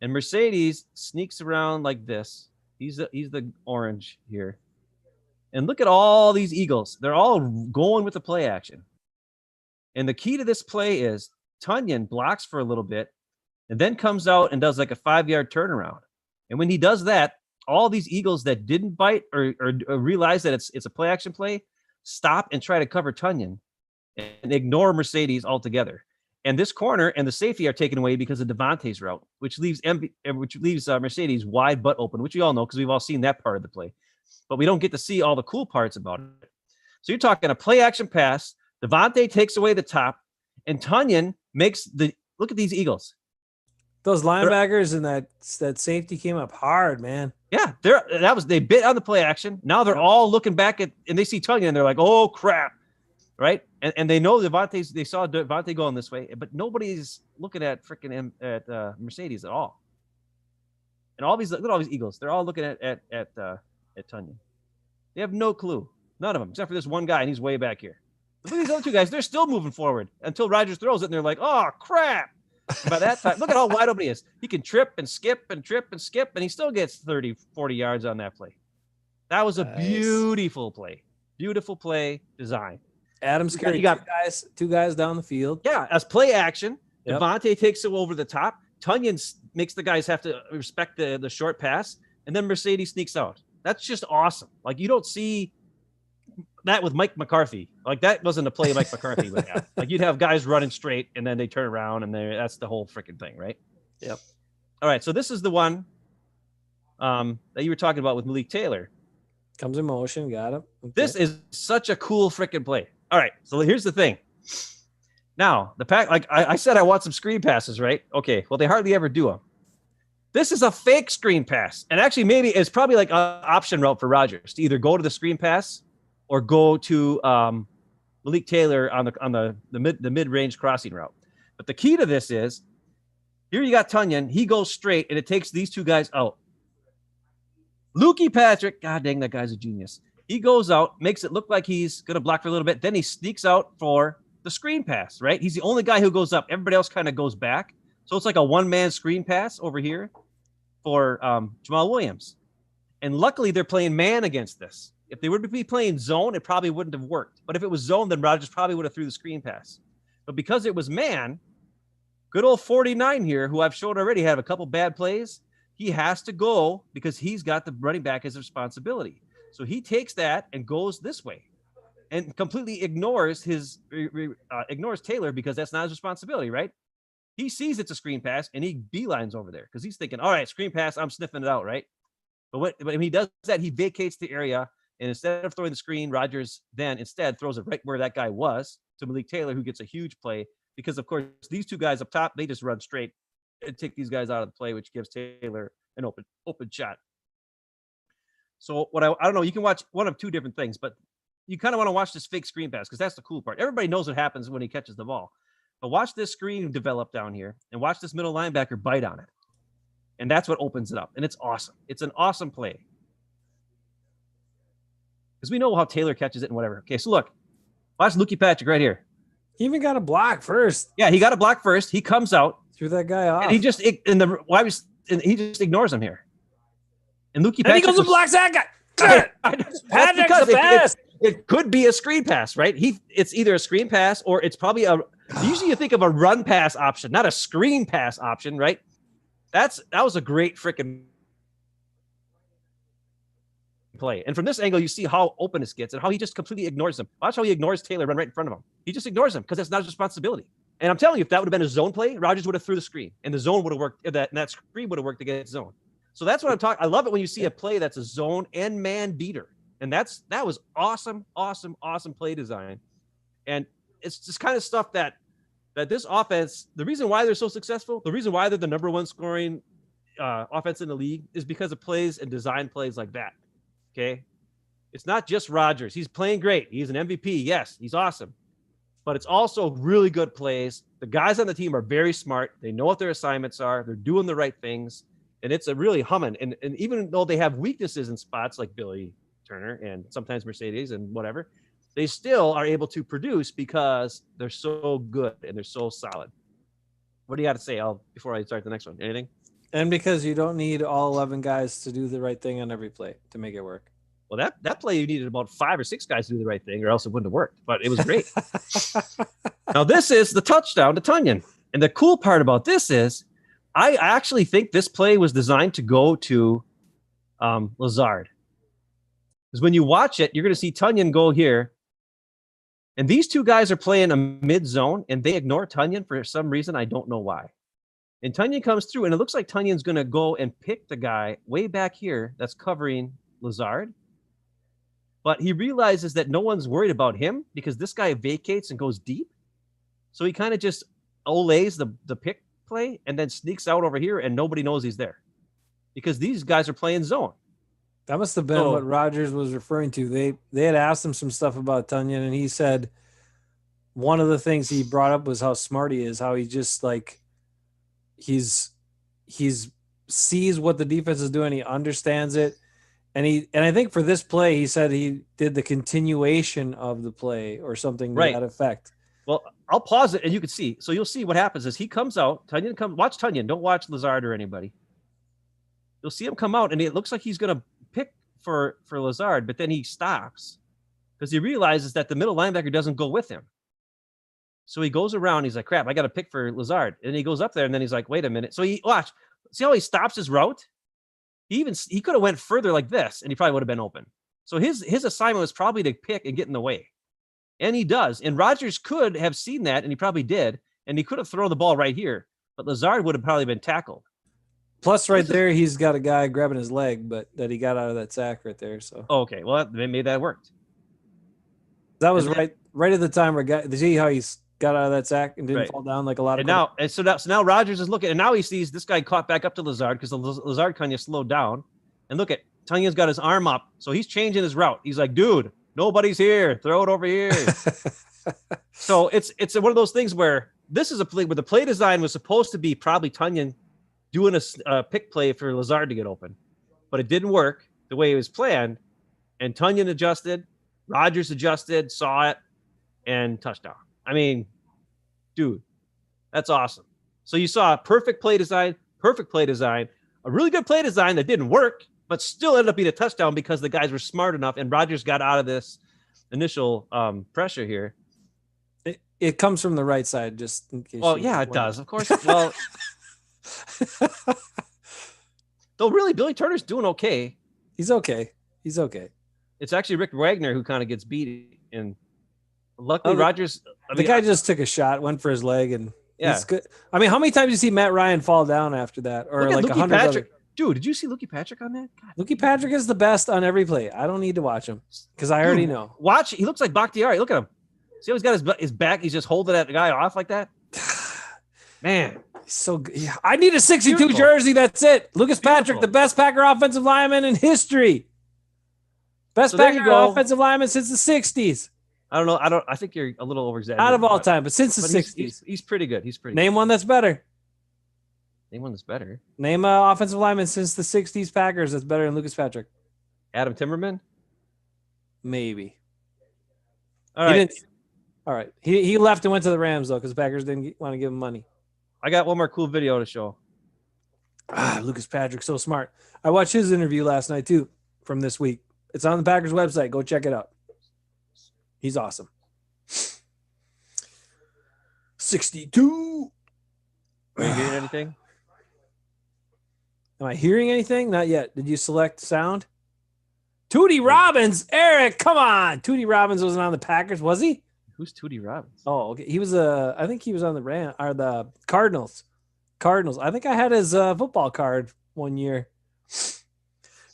And Mercedes sneaks around like this. He's the orange here. And look at all these Eagles. They're all going with the play action. And the key to this play is Tunyon blocks for a little bit and then comes out and does like a 5-yard turnaround. And when he does that, all these Eagles that didn't bite or realize that it's a play action play stop and try to cover Tunyon and ignore Mercedes altogether. And this corner and the safety are taken away because of Devontae's route, which leaves Mercedes wide but open, which we all know because we've all seen that part of the play. But we don't get to see all the cool parts about it. So you're talking a play action pass. Devontae takes away the top, and Tunyon makes look at these Eagles. Those linebackers and that safety came up hard, man. Yeah, they bit on the play action. Now they're all looking back at, and they see Tunyon and they're like, oh crap. Right. And they know they saw Devontae going this way, but nobody's looking at freaking Mercedes at all. And look at all these Eagles. They're all looking at Tunyon. They have no clue. None of them, except for this one guy, and he's way back here. Look at these other two guys. They're still moving forward until Rodgers throws it, and they're like, oh, crap. And by that time, look at how wide open he is. He can trip and skip and trip and skip, and he still gets 30, 40 yards on that play. That was a beautiful play. Beautiful play design. Adams carried two guys down the field. Yeah, as play action. Yep. Devontae takes it over the top. Tunyon makes the guys have to respect the short pass, and then Mercedes sneaks out. That's just awesome. Like, you don't see that with Mike McCarthy. Like, that wasn't a play Mike McCarthy would have. Like, you'd have guys running straight, and then they turn around, and that's the whole freaking thing, right? Yep. All right, so this is the one that you were talking about with Malik Taylor. Comes in motion, got him. Okay. This is such a cool freaking play. All right, so here's the thing. Now, the pack, like I said, I want some screen passes, right? Okay, well, they hardly ever do them. This is a fake screen pass. And actually, maybe it's probably like an option route for Rodgers to either go to the screen pass or go to Malik Taylor on the mid-range crossing route. But the key to this is, here you got Tunyon. He goes straight, and it takes these two guys out. Lukey Patrick, god dang, that guy's a genius. He goes out, makes it look like he's going to block for a little bit. Then he sneaks out for the screen pass, right? He's the only guy who goes up. Everybody else kind of goes back. So it's like a one-man screen pass over here for Jamal Williams. And luckily, they're playing man against this. If they were to be playing zone, it probably wouldn't have worked. But if it was zone, then Rodgers probably would have threw the screen pass. But because it was man, good old 49 here, who I've showed already had a couple bad plays, he has to go because he's got the running back as a responsibility. So he takes that and goes this way and completely ignores Taylor because that's not his responsibility, right? He sees it's a screen pass and he beelines over there because he's thinking, all right, screen pass, I'm sniffing it out, right? But when he does that, he vacates the area. And instead of throwing the screen, Rodgers then instead throws it right where that guy was to Malik Taylor, who gets a huge play because, of course, these two guys up top, they just run straight and take these guys out of the play, which gives Taylor an open shot. So what I don't know, you can watch one of two different things, but you kind of want to watch this fake screen pass because that's the cool part. Everybody knows what happens when he catches the ball. But watch this screen develop down here and watch this middle linebacker bite on it. And that's what opens it up. And it's awesome. It's an awesome play. Because we know how Taylor catches it and whatever. Okay, so look. Watch Lukey Patrick right here. He even got a block first. Yeah, he got a block first. He comes out. Threw that guy off. And he just ignores him here. And Lukey Patrick. And he goes and blocks that guy. Patrick's the best. It could be a screen pass, right? It's either a screen pass or it's probably usually you think of a run pass option, not a screen pass option, right? That was a great freaking play. And from this angle, you see how open this gets and how he just completely ignores him. Watch how he ignores Taylor run right in front of him. He just ignores him because that's not his responsibility. And I'm telling you, if that would have been a zone play, Rodgers would have threw the screen and the zone would have worked. That screen would have worked against zone. So that's what I'm talking. I love it when you see a play that's a zone and man beater. And that was awesome, awesome, awesome play design. And it's just kind of stuff that this offense, the reason why they're so successful, the reason why they're the number one scoring offense in the league is because of plays and design plays like that. Okay. It's not just Rodgers. He's playing great. He's an MVP. Yes, he's awesome. but it's also really good plays. The guys on the team are very smart. They know what their assignments are. They're doing the right things, and it's a really humming. And even though they have weaknesses in spots like Billy Turner and sometimes Mercedes and whatever, they still are able to produce because they're so good and they're so solid. What do you got to say, Al, before I start the next one? Anything? And because you don't need all 11 guys to do the right thing on every play to make it work. Well, that play you needed about 5 or 6 guys to do the right thing, or else it wouldn't have worked. But it was great. Now this is the touchdown to Tunyon, and the cool part about this is, I actually think this play was designed to go to Lazard. Because when you watch it, you're going to see Tunyon go here, and these two guys are playing a mid zone, and they ignore Tunyon for some reason. I don't know why. And Tunyon comes through, and it looks like Tunyon's going to go and pick the guy way back here that's covering Lazard. But he realizes that no one's worried about him because this guy vacates and goes deep. So he kind of just olays the pick play and then sneaks out over here, and nobody knows he's there because these guys are playing zone. That must have been what Rogers was referring to. They had asked him some stuff about Tunyon, and he said one of the things he brought up was how smart he is, how he just like he's sees what the defense is doing, he understands it. And I think for this play, he said he did the continuation of the play or something to that effect. Well, I'll pause it and you can see. So you'll see what happens is he comes out. Tunyon comes. Watch Tunyon. Don't watch Lazard or anybody. You'll see him come out, and it looks like he's going to pick for Lazard, but then he stops because he realizes that the middle linebacker doesn't go with him. So he goes around. He's like, "Crap, I got to pick for Lazard." And he goes up there, and then he's like, "Wait a minute." So he watch. See how he stops his route? He could have went further like this, and he probably would have been open. So his assignment was probably to pick and get in the way, and he does. And Rodgers could have seen that, and he probably did, and he could have thrown the ball right here, but Lazard would have probably been tackled. Plus, right there, he's got a guy grabbing his leg, but that he got out of that sack right there. So okay, well, they made that work. That was right at the time where did you see how he's got out of that sack and didn't fall down like a lot of. So now Rodgers is looking, and now he sees this guy caught back up to Lazard because Lazard kind of slowed down. And look at Tunyon's got his arm up, so he's changing his route. He's like, "Dude, nobody's here. Throw it over here." So it's one of those things where this is a play where the play design was supposed to be probably Tunyon doing a pick play for Lazard to get open, but it didn't work the way it was planned. And Tunyon adjusted, Rodgers adjusted, saw it, and touchdown. I mean, dude, that's awesome. So you saw a perfect play design, a really good play design that didn't work, but still ended up being a touchdown because the guys were smart enough and Rodgers got out of this initial pressure here. It comes from the right side, just in case. Well, yeah, it does. Of course. Well, though really, Billy Turner's doing okay. He's okay. It's actually Rick Wagner who kind of gets beat, and luckily Rodgers. The guy just took a shot, went for his leg, and he's good. I mean, how many times do you see Matt Ryan fall down after that, or like 100? Dude, did you see Lukey Patrick on that? God. Lukey Patrick is the best on every play. I don't need to watch him because I already know. Watch, he looks like Bakhtiari. Look at him. See how he's got his back? He's just holding that guy off like that. Man, he's so good. Yeah. I need a 62 jersey. That's it. Lucas Patrick, the best Packer offensive lineman in history. Best Packer offensive lineman since the 60s. I don't know. I think you're a little over-exaggerating. Out of all time, but since the 60s. He's pretty good. Name one that's better. Name an offensive lineman since the 60s Packers that's better than Lucas Patrick. Adam Timberman? Maybe. All right. He left and went to the Rams, though, because the Packers didn't want to give him money. I got one more cool video to show. Lucas Patrick, so smart. I watched his interview last night, too, from this week. It's on the Packers website. Go check it out. He's awesome. 62. Are you hearing anything? Am I hearing anything? Not yet. Did you select sound? Tootie Robbins. Eric, come on. Tootie Robbins wasn't on the Packers, was he? Who's Tootie Robbins? Oh, okay. He was I think he was on the Cardinals. I think I had his football card one year.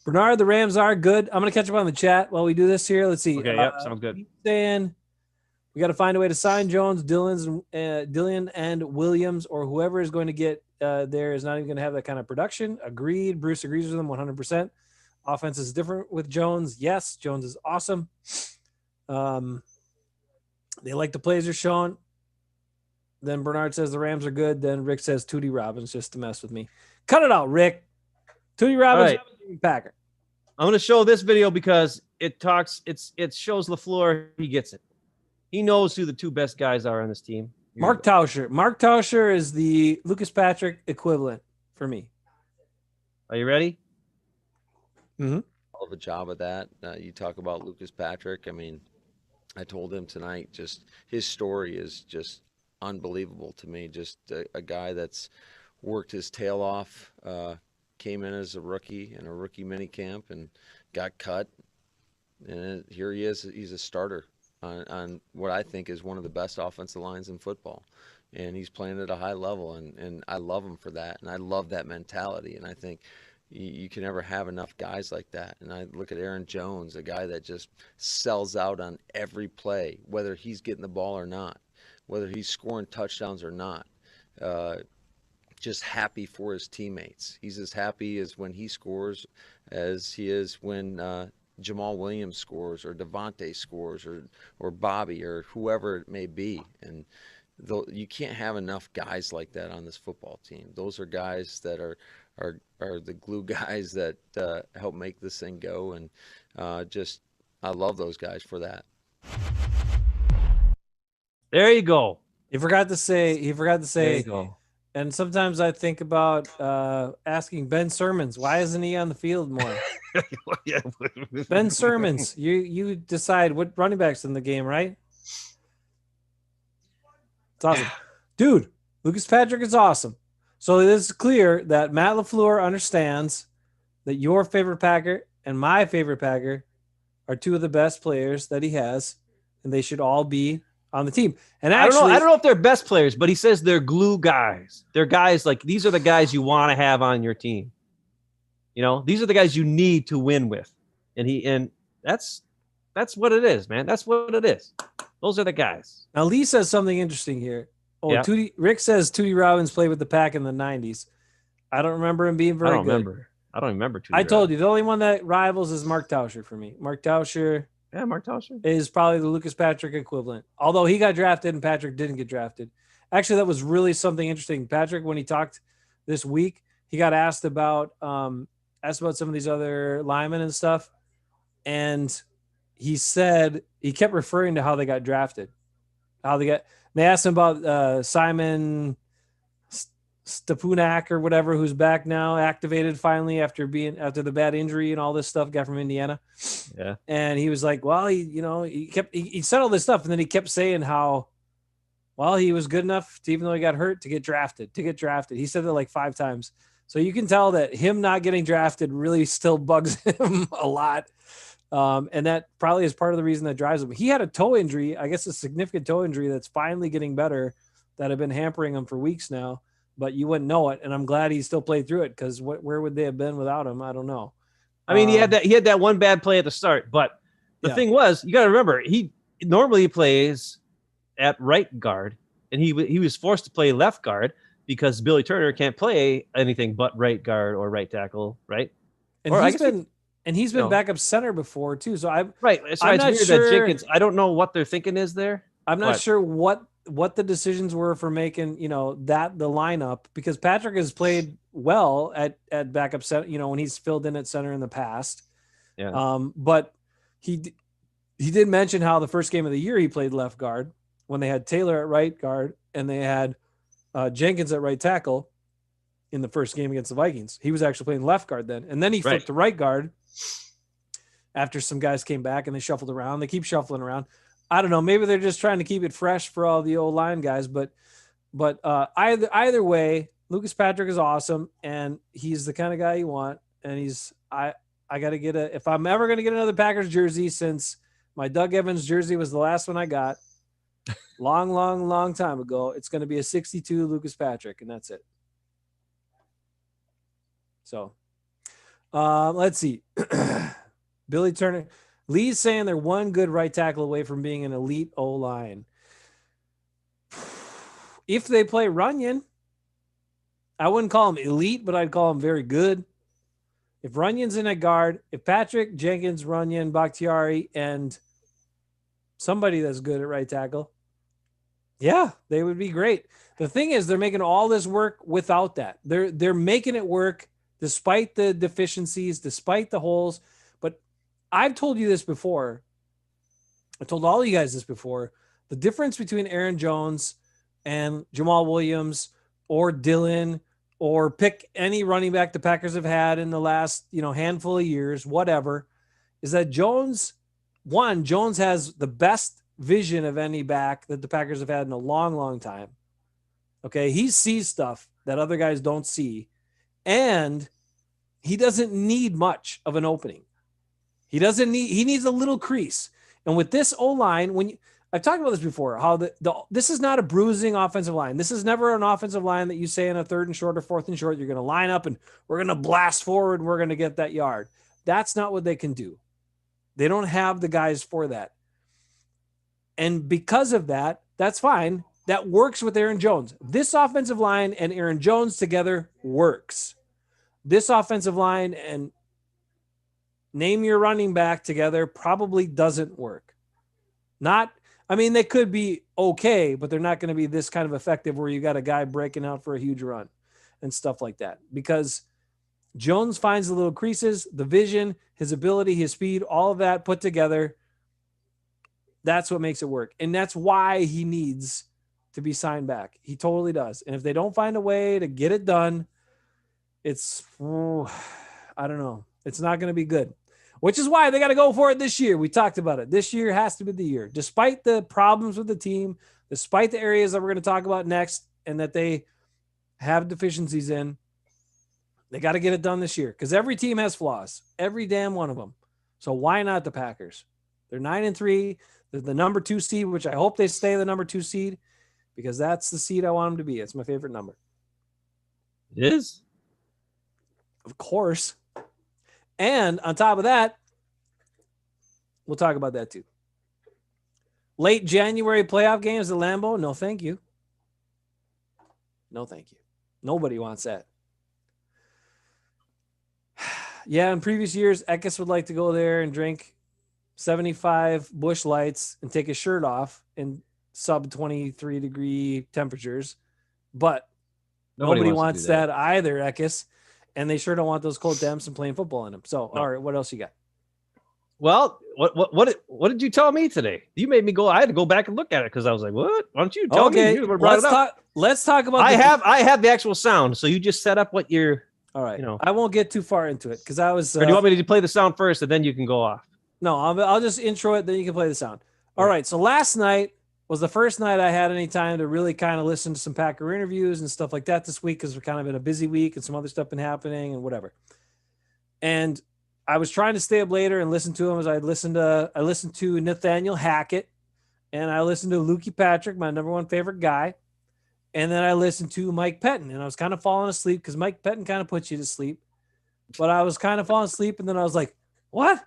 Bernard, the Rams are good. I'm going to catch up on the chat while we do this here. Let's see. Okay, yep, sounds good. Saying we got to find a way to sign Jones, Dillon, and Williams, or whoever is going to get there is not even going to have that kind of production. Agreed. Bruce agrees with them 100%. Offense is different with Jones. Yes, Jones is awesome. They like the plays are shown. Then Bernard says the Rams are good. Then Rick says Tootie Robbins just to mess with me. Cut it out, Rick. Tootie All Robbins, right. Packer. I'm going to show this video because it shows LaFleur. He gets it. He knows who the two best guys are on this team. Mark Tauscher. Mark Tauscher is the Lucas Patrick equivalent for me. Are you ready? Mm-hmm. All of a job of that. You talk about Lucas Patrick. I mean, I told him tonight, just his story is just unbelievable to me. Just a guy that's worked his tail off, came in as a rookie in a rookie mini camp and got cut. And here he is. He's a starter on what I think is one of the best offensive lines in football. And he's playing at a high level, and I love him for that. And I love that mentality. And I think you can never have enough guys like that. And I look at Aaron Jones, a guy that just sells out on every play, whether he's getting the ball or not, whether he's scoring touchdowns or not. Just happy for his teammates. He's as happy as when he scores as he is when Jamal Williams scores or Devontae scores or Bobby or whoever it may be. And you can't have enough guys like that on this football team. Those are guys that are the glue guys that help make this thing go. And I love those guys for that. There you go. He forgot to say. There you go. And sometimes I think about asking Ben Sermons, why isn't he on the field more? Ben Sermons, you decide what running back's in the game, right? It's awesome. Dude, Lucas Patrick is awesome. So it is clear that Matt LaFleur understands that your favorite Packer and my favorite Packer are two of the best players that he has, and they should all be on the team. And actually, I don't know if they're best players, but he says they're glue guys. They're guys like these are the guys you want to have on your team. You know, these are the guys you need to win with. And that's what it is, man. That's what it is. Those are the guys. Now Lee says something interesting here. Oh, yeah. Rick says Tootie Robbins played with the Pack in the 90s. I don't remember him being very good. I don't remember Tootie I told you the only one that rivals is Mark Tauscher for me. Mark Tauscher. Yeah, Mark Tauscher is probably the Lucas Patrick equivalent. Although he got drafted and Patrick didn't get drafted. Actually, that was really something interesting. Patrick, when he talked this week, he got asked about some of these other linemen and stuff. And he said he kept referring to how they got drafted. They asked him about Simon Stepunak or whatever, who's back now, activated finally after the bad injury and all this stuff, guy from Indiana. Yeah. And he was like, well, he said all this stuff. And then he kept saying how, well, he was good enough to, even though he got hurt, to get drafted. He said that like 5 times. So you can tell that him not getting drafted really still bugs him a lot. And that probably is part of the reason that drives him. He had a toe injury, I guess a significant toe injury that's finally getting better, that had been hampering him for weeks now. But you wouldn't know it, and I'm glad he still played through it, because where would they have been without him? I don't know. I mean, he had that one bad play at the start, but the thing was, you got to remember, he normally plays at right guard, and he was forced to play left guard because Billy Turner can't play anything but right guard or right tackle, right? And he's been backup center before too. So I'm right. So I'm not sure that Jenkins. I don't know what they're thinking is there. I'm not sure what the decisions were for making, the lineup, because Patrick has played well at backup center, when he's filled in at center in the past. Yeah. But he did mention how the first game of the year he played left guard when they had Taylor at right guard and they had Jenkins at right tackle in the first game against the Vikings. He was actually playing left guard then. And then he flipped to right guard after some guys came back and they shuffled around. They keep shuffling around. I don't know. Maybe they're just trying to keep it fresh for all the old line guys, but either way, Lucas Patrick is awesome, and he's the kind of guy you want. And I got to if I'm ever going to get another Packers jersey, since my Doug Evans jersey was the last one I got long time ago, it's going to be a 62 Lucas Patrick, and that's it. So let's see. Billy Turner. Lee's saying they're one good right tackle away from being an elite O-line. If they play Runyon, I wouldn't call him elite, but I'd call him very good. If Runyon's in a guard, if Patrick, Jenkins, Runyon, Bakhtiari, and somebody that's good at right tackle. Yeah, they would be great. The thing is, they're making all this work without that. They're making it work despite the deficiencies, despite the holes. But I've told you this before. I told all you guys this before. The difference between Aaron Jones and Jamal Williams or Dylan or pick any running back the Packers have had in the last, handful of years, whatever, is that Jones has the best vision of any back that the Packers have had in a long, long time. Okay. He sees stuff that other guys don't see. And he doesn't need much of an opening. He needs a little crease. And with this O-line, I've talked about this before, how this is not a bruising offensive line. This is never an offensive line that you say in a 3rd and short or 4th and short, you're going to line up and we're going to blast forward and we're going to get that yard. That's not what they can do. They don't have the guys for that. And because of that, that's fine. That works with Aaron Jones. This offensive line and Aaron Jones together works. This offensive line and name your running back together probably doesn't work. They could be okay, but they're not going to be this kind of effective where you got a guy breaking out for a huge run and stuff like that. Because Jones finds the little creases, the vision, his ability, his speed, all of that put together. That's what makes it work. And that's why he needs to be signed back. He totally does. And if they don't find a way to get it done, I don't know. It's not going to be good, which is why they got to go for it this year. We talked about it. This year has to be the year. Despite the problems with the team, despite the areas that we're going to talk about next and that they have deficiencies in, they got to get it done this year because every team has flaws, every damn one of them. So why not the Packers? They're 9-3. They're the number 2 seed, which I hope they stay the number 2 seed because that's the seed I want them to be. It's my favorite number. It is? Of course. And on top of that, we'll talk about that too. Late January playoff games at Lambeau? No, thank you. No, thank you. Nobody wants that. Yeah, in previous years, Eckes would like to go there and drink 75 Busch Lights and take his shirt off in sub 23 degree temperatures. But nobody wants that either, Eckes. And they sure don't want those cold temps and playing football in them. So, no. All right, what else you got? Well, what did you tell me today? You made me go. I had to go back and look at it because I was like, "What? Why don't you tell me?" You brought it up. Let's talk about. I have the actual sound. So you just set up what you're. All right. I won't get too far into it because I was. Or do you want me to play the sound first and then you can go off? No, I'll just intro it. Then you can play the sound. All right. So last night was the first night I had any time to really kind of listen to some Packer interviews and stuff like that this week because we're kind of in a busy week and some other stuff been happening and whatever. And I was trying to stay up later and listen to them as I listened to Nathaniel Hackett and I listened to Lukey Patrick, my number one favorite guy. And then I listened to Mike Pettin and I was kind of falling asleep because Mike Pettin kind of puts you to sleep. But I was kind of falling asleep and then I was like, what?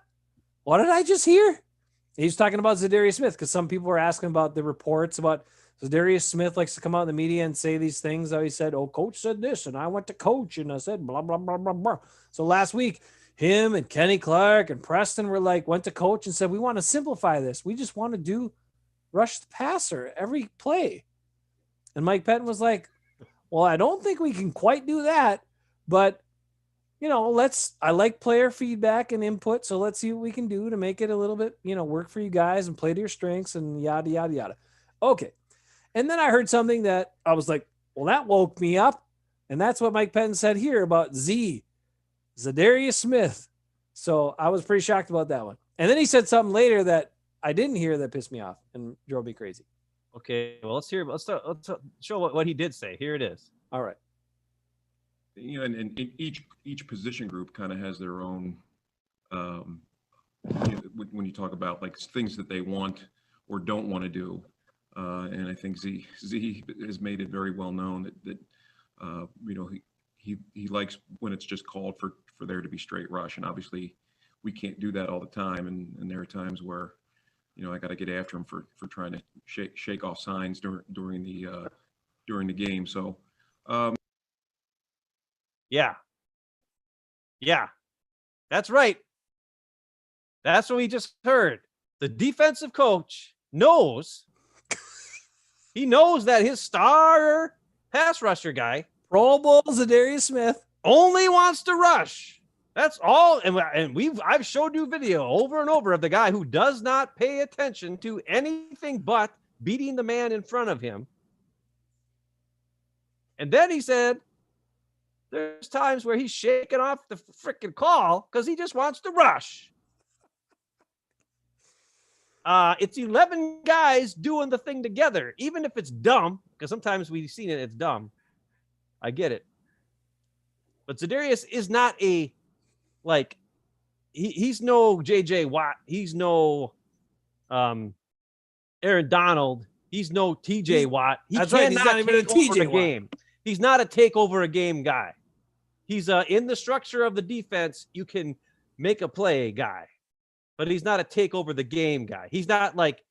What did I just hear? He was talking about Zadarius Smith because some people were asking about the reports about Zadarius Smith likes to come out in the media and say these things. How he said, "Oh, coach said this, and I went to coach, and I said blah blah blah blah blah." So last week, him and Kenny Clark and Preston went to coach and said, "We want to simplify this. We just want to do rush the passer every play." And Mike Pettin was like, "Well, I don't think we can quite do that, but." I like player feedback and input. So let's see what we can do to make it a little bit, work for you guys and play to your strengths and yada, yada, yada. Okay. And then I heard something that I was like, well, that woke me up. And that's what Mike Pettin said here about Zadarius Smith. So I was pretty shocked about that one. And then he said something later that I didn't hear that pissed me off and drove me crazy. Okay. Well, let's show what he did say. Here it is. All right. And each position group kind of has their own, when you talk about like things that they want or don't want to do. And I think Z has made it very well known that he likes when it's just called for there to be straight rush. And obviously we can't do that all the time. And there are times where, I got to get after him for trying to shake off signs during the game. So, Yeah, that's right. That's what we just heard. The defensive coach knows that his star pass rusher guy, Pro Bowl Zadarius Smith, only wants to rush. That's all. And I've showed you video over and over of the guy who does not pay attention to anything but beating the man in front of him. And then he said, there's times where he's shaking off the freaking call because he just wants to rush. It's 11 guys doing the thing together, even if it's dumb, because sometimes we've seen it, it's dumb. I get it. But Zadarius is not he's no JJ Watt. He's no Aaron Donald. He's no TJ Watt. That's right. He's not even a TJ game. He's not a take over a game guy. He's in the structure of the defense. You can make a play guy, but he's not a take over the game guy. He's not like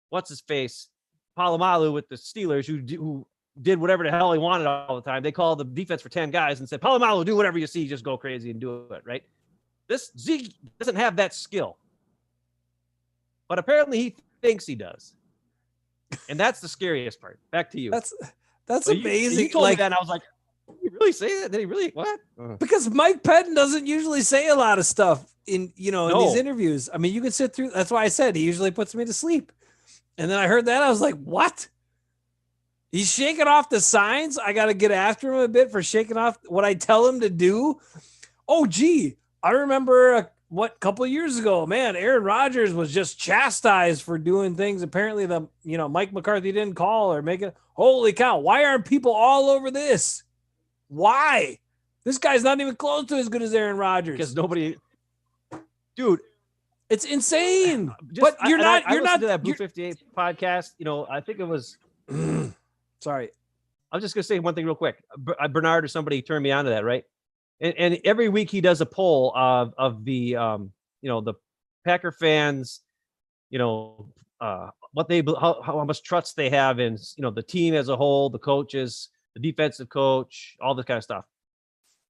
what's his face, Palomalu with the Steelers who did whatever the hell he wanted all the time. They called the defense for 10 guys and said, Palomalu, do whatever you see, just go crazy and do it, right? This Zeke doesn't have that skill. But apparently he thinks he does. And that's the scariest part. Back to you. That's amazing. You told me that and I was like, did he really say that? Did he really? What? Because Mike Pettin doesn't usually say a lot of stuff in these interviews. I mean, you can sit through. That's why I said he usually puts me to sleep. And then I heard that. I was like, what? He's shaking off the signs. I got to get after him a bit for shaking off what I tell him to do. Oh, gee. I remember a couple of years ago, man, Aaron Rodgers was just chastised for doing things. Apparently Mike McCarthy didn't call or make it. Holy cow. Why aren't people all over this? Why? This guy's not even close to as good as Aaron Rodgers. Because nobody, dude, it's insane. But you're not to that Blue 58 podcast. I think it was. Sorry. I was just going to say one thing real quick. Bernard or somebody turned me on to that, right? And every week he does a poll of the, the Packer fans, what how much trust they have in, the team as a whole, the coaches, the defensive coach, all this kind of stuff.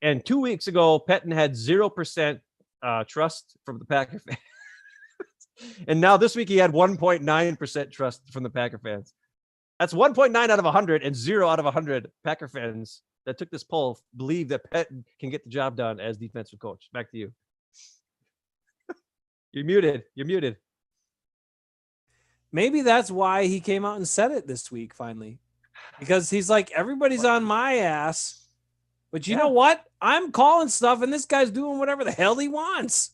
And 2 weeks ago, Pettin had 0% trust from the Packer fans. And now this week he had 1.9% trust from the Packer fans. That's 1.9 out of 100 and 0 out of 100 Packer fans that took this poll believe that Pettin can get the job done as defensive coach. Back to you. You're muted. Maybe that's why he came out and said it this week finally. Because he's like, everybody's on my ass. But you know what? I'm calling stuff and this guy's doing whatever the hell he wants.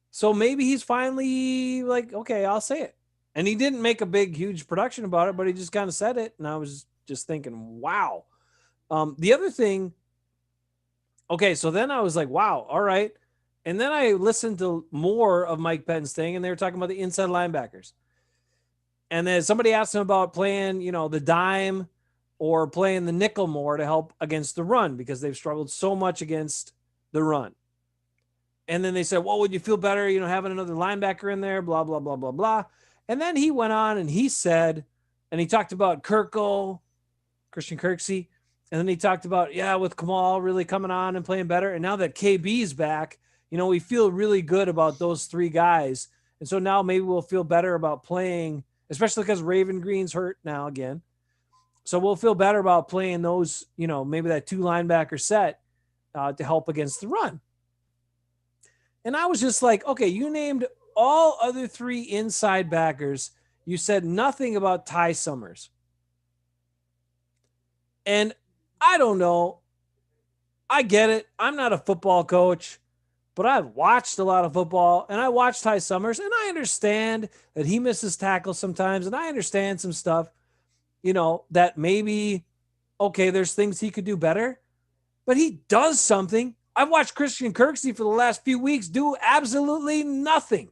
So maybe he's finally like, okay, I'll say it. And he didn't make a big, huge production about it, but he just kind of said it. And I was just thinking, wow. The other thing, okay, so then I was like, wow, all right. And then I listened to more of Mike Pettin's thing, and they were talking about the inside linebackers. And then somebody asked him about playing, the dime or playing the nickel more to help against the run because they've struggled so much against the run. And then they said, well, would you feel better, having another linebacker in there, blah, blah, blah, blah, blah. And then he went on and he said, and he talked about Christian Kirksey. And then he talked about, with Kamal really coming on and playing better. And now that KB's back, we feel really good about those three guys. And so now maybe we'll feel better about playing, especially because Raven Green's hurt now again. So we'll feel better about playing those, maybe that 2 linebacker set to help against the run. And I was just like, okay, you named all other 3 inside backers. You said nothing about Ty Summers. And I don't know. I get it. I'm not a football coach, but I've watched a lot of football and I watched Ty Summers and I understand that he misses tackles sometimes. And I understand some stuff, that maybe, okay, there's things he could do better, but he does something. I've watched Christian Kirksey for the last few weeks do absolutely nothing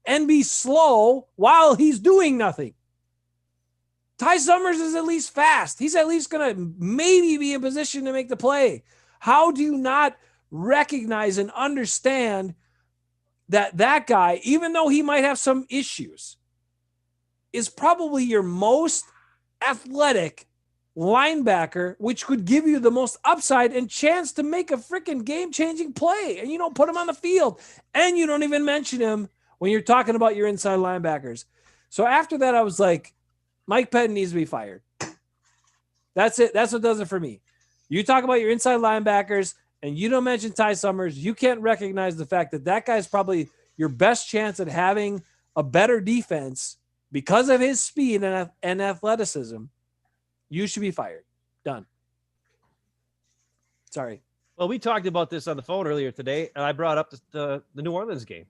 and be slow while he's doing nothing. Ty Summers is at least fast. He's at least going to maybe be in position to make the play. How do you not recognize and understand that guy, even though he might have some issues, is probably your most athletic linebacker, which could give you the most upside and chance to make a freaking game-changing play, and you don't put him on the field, and you don't even mention him when you're talking about your inside linebackers. So after that, I was like, Mike Pettin needs to be fired. That's it. That's what does it for me. You talk about your inside linebackers and you don't mention Ty Summers. You can't recognize the fact that that guy's probably your best chance at having a better defense because of his speed and athleticism. You should be fired. Done. Sorry. Well, we talked about this on the phone earlier today, and I brought up the New Orleans game.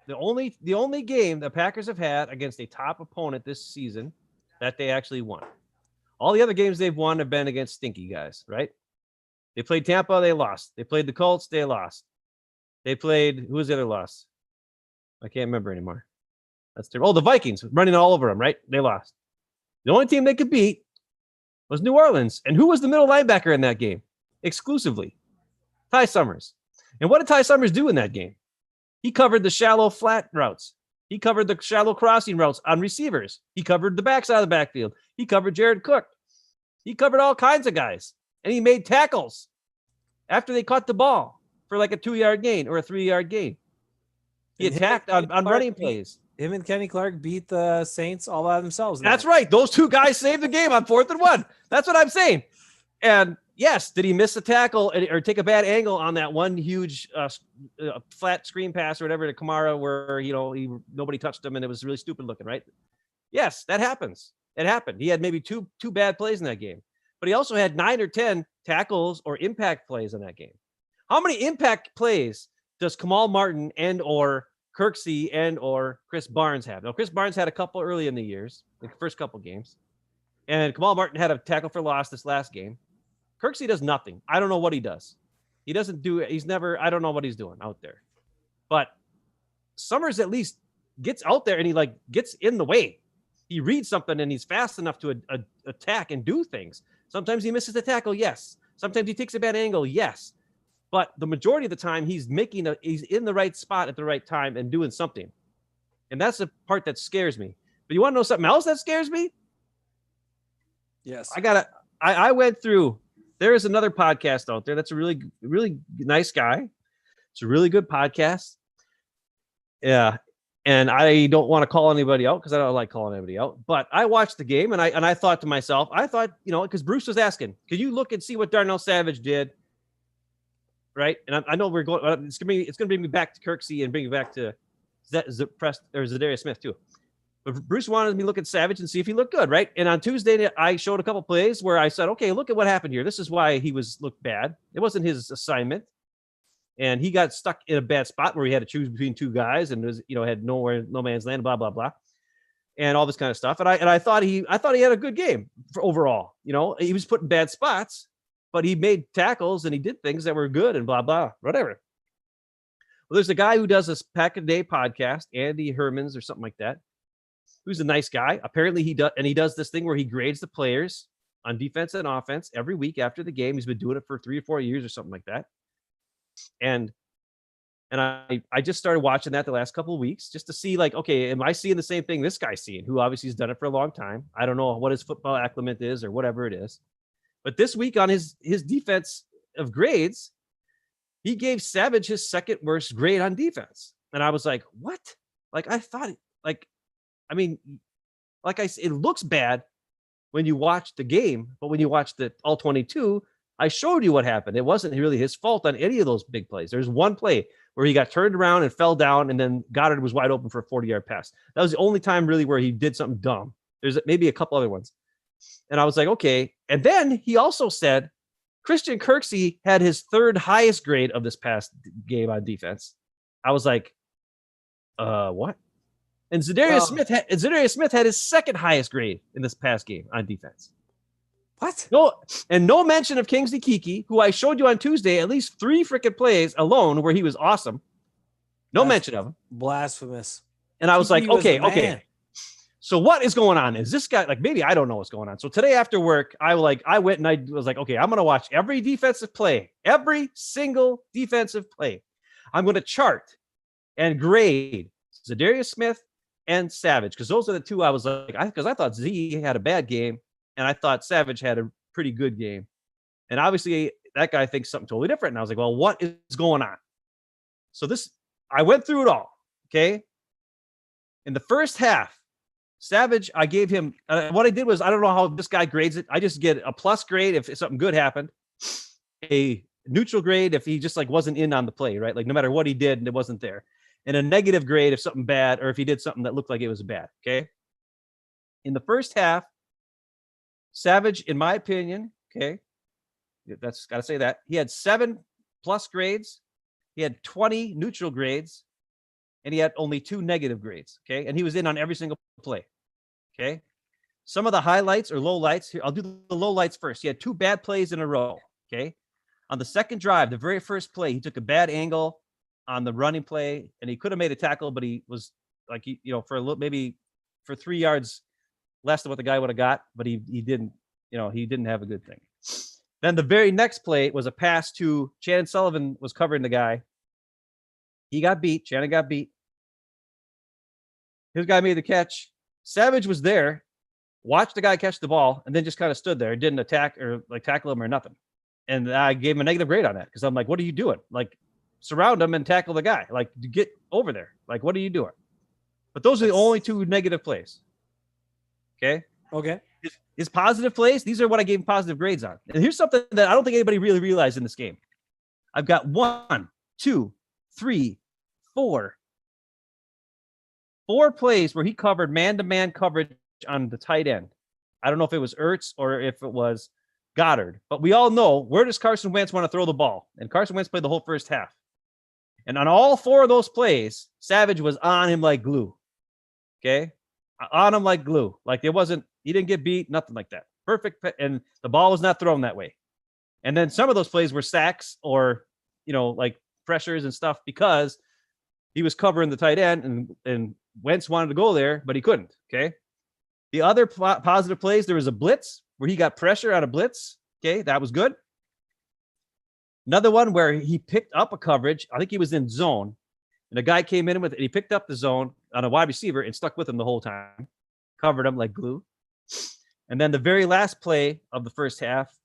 The only game the Packers have had against a top opponent this season that they actually won. All the other games they've won have been against stinky guys, right? They played Tampa, they lost. They played the Colts, they lost. They played, who was the other loss? I can't remember anymore. That's terrible. Oh, the Vikings, running all over them, right? They lost. The only team they could beat was New Orleans. And who was the middle linebacker in that game? Exclusively. Ty Summers. And what did Ty Summers do in that game? He covered the shallow flat routes. He covered the shallow crossing routes on receivers. He covered the backside of the backfield. He covered Jared Cook. He covered all kinds of guys. And he made tackles after they caught the ball for like a 2-yard gain or a 3-yard gain. He attacked on running plays. Him and Kenny Clark beat the Saints all by themselves. That's right. Those two guys saved the game on 4th and 1. That's what I'm saying. And yes, did he miss a tackle or take a bad angle on that one huge flat screen pass or whatever to Kamara where, nobody touched him and it was really stupid looking, right? Yes, that happens. It happened. He had maybe two bad plays in that game, but he also had 9 or 10 tackles or impact plays in that game. How many impact plays does Kamal Martin and or Kirksey and or Chris Barnes have? Now, Chris Barnes had a couple early in the years, the first couple games, and Kamal Martin had a tackle for loss this last game. Kirksey does nothing. I don't know what he does. I don't know what he's doing out there. But Summers at least gets out there and he gets in the way. He reads something and he's fast enough to attack and do things. Sometimes he misses the tackle, yes. Sometimes he takes a bad angle, yes. But the majority of the time he's in the right spot at the right time and doing something. And that's the part that scares me. But you want to know something else that scares me? Yes. I went through. There is another podcast out there that's a really, really nice guy. It's a really good podcast. Yeah. And I don't want to call anybody out because I don't like calling anybody out. But I watched the game and I thought to myself, because Bruce was asking, could you look and see what Darnell Savage did? Right. And I know we're going, it's going to bring me back to Kirksey and bring me back to Zadarius Smith too. But Bruce wanted me to look at Savage and see if he looked good, right? And on Tuesday, I showed a couple plays where I said, okay, look at what happened here. This is why he looked bad. It wasn't his assignment. And he got stuck in a bad spot where he had to choose between two guys and had no man's land, blah, blah, blah. And all this kind of stuff. And I thought he had a good game overall. He was put in bad spots, but he made tackles and he did things that were good and blah, blah, whatever. Well, there's a guy who does this Pack a Day podcast, Andy Hermans or something like that, who's a nice guy. Apparently he does this thing where he grades the players on defense and offense every week after the game. He's been doing it for 3 or 4 years or something like that. And I just started watching that the last couple of weeks just to see okay, am I seeing the same thing this guy's seeing, who obviously has done it for a long time. I don't know what his football acclimate is or whatever it is. But this week on his defense of grades, he gave Savage his second worst grade on defense. And I was like, what? I thought it looks bad when you watch the game, but when you watch the all 22, I showed you what happened. It wasn't really his fault on any of those big plays. There's one play where he got turned around and fell down, and then Goddard was wide open for a 40-yard pass. That was the only time really where he did something dumb. There's maybe a couple other ones. And I was like, okay. And then he also said Christian Kirksey had his 3rd highest grade of this past game on defense. I was like, what? And Zadarius Smith had his 2nd highest grade in this past game on defense. What? No mention of Kingsley Keke, who I showed you on Tuesday, at least 3 freaking plays alone where he was awesome. No mention of him. Blasphemous. And I was like, okay. So what is going on? Is this guy maybe I don't know what's going on. So today after work, I went and I was like, okay, I'm going to watch every defensive play, every single defensive play. I'm going to chart and grade Zadarius Smith and Savage, because those are the two I was like, because I thought Z had a bad game and I thought Savage had a pretty good game. And obviously that guy thinks something totally different. And I was like, well, what is going on? So I went through it all. Okay. In the first half, Savage, I gave him what I did was, I don't know how this guy grades it. I just get a plus grade if something good happened, a neutral grade if he just like wasn't in on the play, right? Like no matter what he did and it wasn't there, and a negative grade if something bad or if he did something that looked like it was bad. Okay. In the first half, Savage, in my opinion, okay, that's got to say that he had 7 plus grades, he had 20 neutral grades, and he had only 2 negative grades. Okay, and he was in on every single play. Okay, some of the highlights or lowlights here. I'll do the lowlights first. He had 2 bad plays in a row. Okay, on the second drive, the very first play, he took a bad angle on the running play, and he could have made a tackle, but he was like, for a little, maybe for 3 yards less than what the guy would have got, but he didn't, he didn't have a good thing. Then the very next play was a pass to Shannon Sullivan was covering the guy. He got beat. Shannon got beat. His guy made the catch. Savage was there, watched the guy catch the ball, and then just kind of stood there and didn't attack or like tackle him or nothing. And I gave him a negative grade on that because I'm like, what are you doing? Like, surround him and tackle the guy. Like, get over there. Like, what are you doing? But those are the only 2 negative plays. Okay. Okay. His positive plays, these are what I gave him positive grades on. And here's something that I don't think anybody really realized in this game. I've got 1, 2, 3, 4 plays where he covered man-to-man coverage on the tight end. I don't know if it was Ertz or if it was Goddard, but we all know, where does Carson Wentz want to throw the ball? And Carson Wentz played the whole first half. And on all 4 of those plays, Savage was on him like glue. Okay? On him like glue. Like he didn't get beat, nothing like that. Perfect. And the ball was not thrown that way. And then some of those plays were sacks or, like pressures and stuff because he was covering the tight end and Wentz wanted to go there, but he couldn't. Okay. The other positive plays, there was a blitz where he got pressure on a blitz. Okay. That was good. Another one where he picked up a coverage. I think he was in zone and a guy came in with it. And he picked up the zone on a wide receiver and stuck with him the whole time, covered him like glue. And then the very last play of the first half,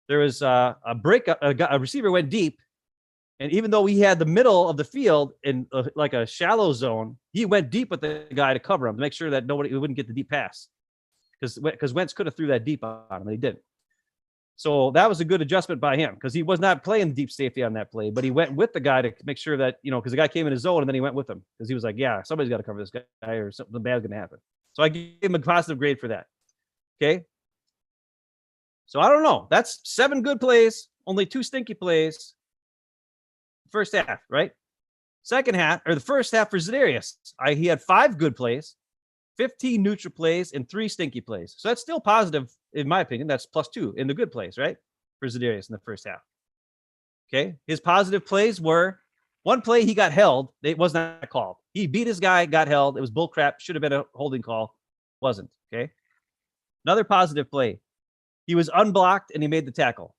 there was a break. A receiver went deep. And even though he had the middle of the field in like a shallow zone, he went deep with the guy to cover him to make sure that he wouldn't get the deep pass. Because Wentz could have threw that deep on him, and he didn't. So that was a good adjustment by him because he was not playing deep safety on that play, but he went with the guy to make sure that, because the guy came in his zone and then he went with him because he was like, yeah, somebody's got to cover this guy or something bad is going to happen. So I gave him a positive grade for that. Okay. So I don't know. That's 7 good plays, only 2 stinky plays. First half, right? Second half, or the first half for Za'Darius, he had 5 good plays, 15 neutral plays, and 3 stinky plays. So that's still positive, in my opinion. That's +2 in the good plays, right? For Za'Darius in the first half. Okay. His positive plays were 1 play he got held. It was not called. He beat his guy, got held. It was bull crap. Should have been a holding call. Wasn't. Okay. Another positive play. He was unblocked and he made the tackle.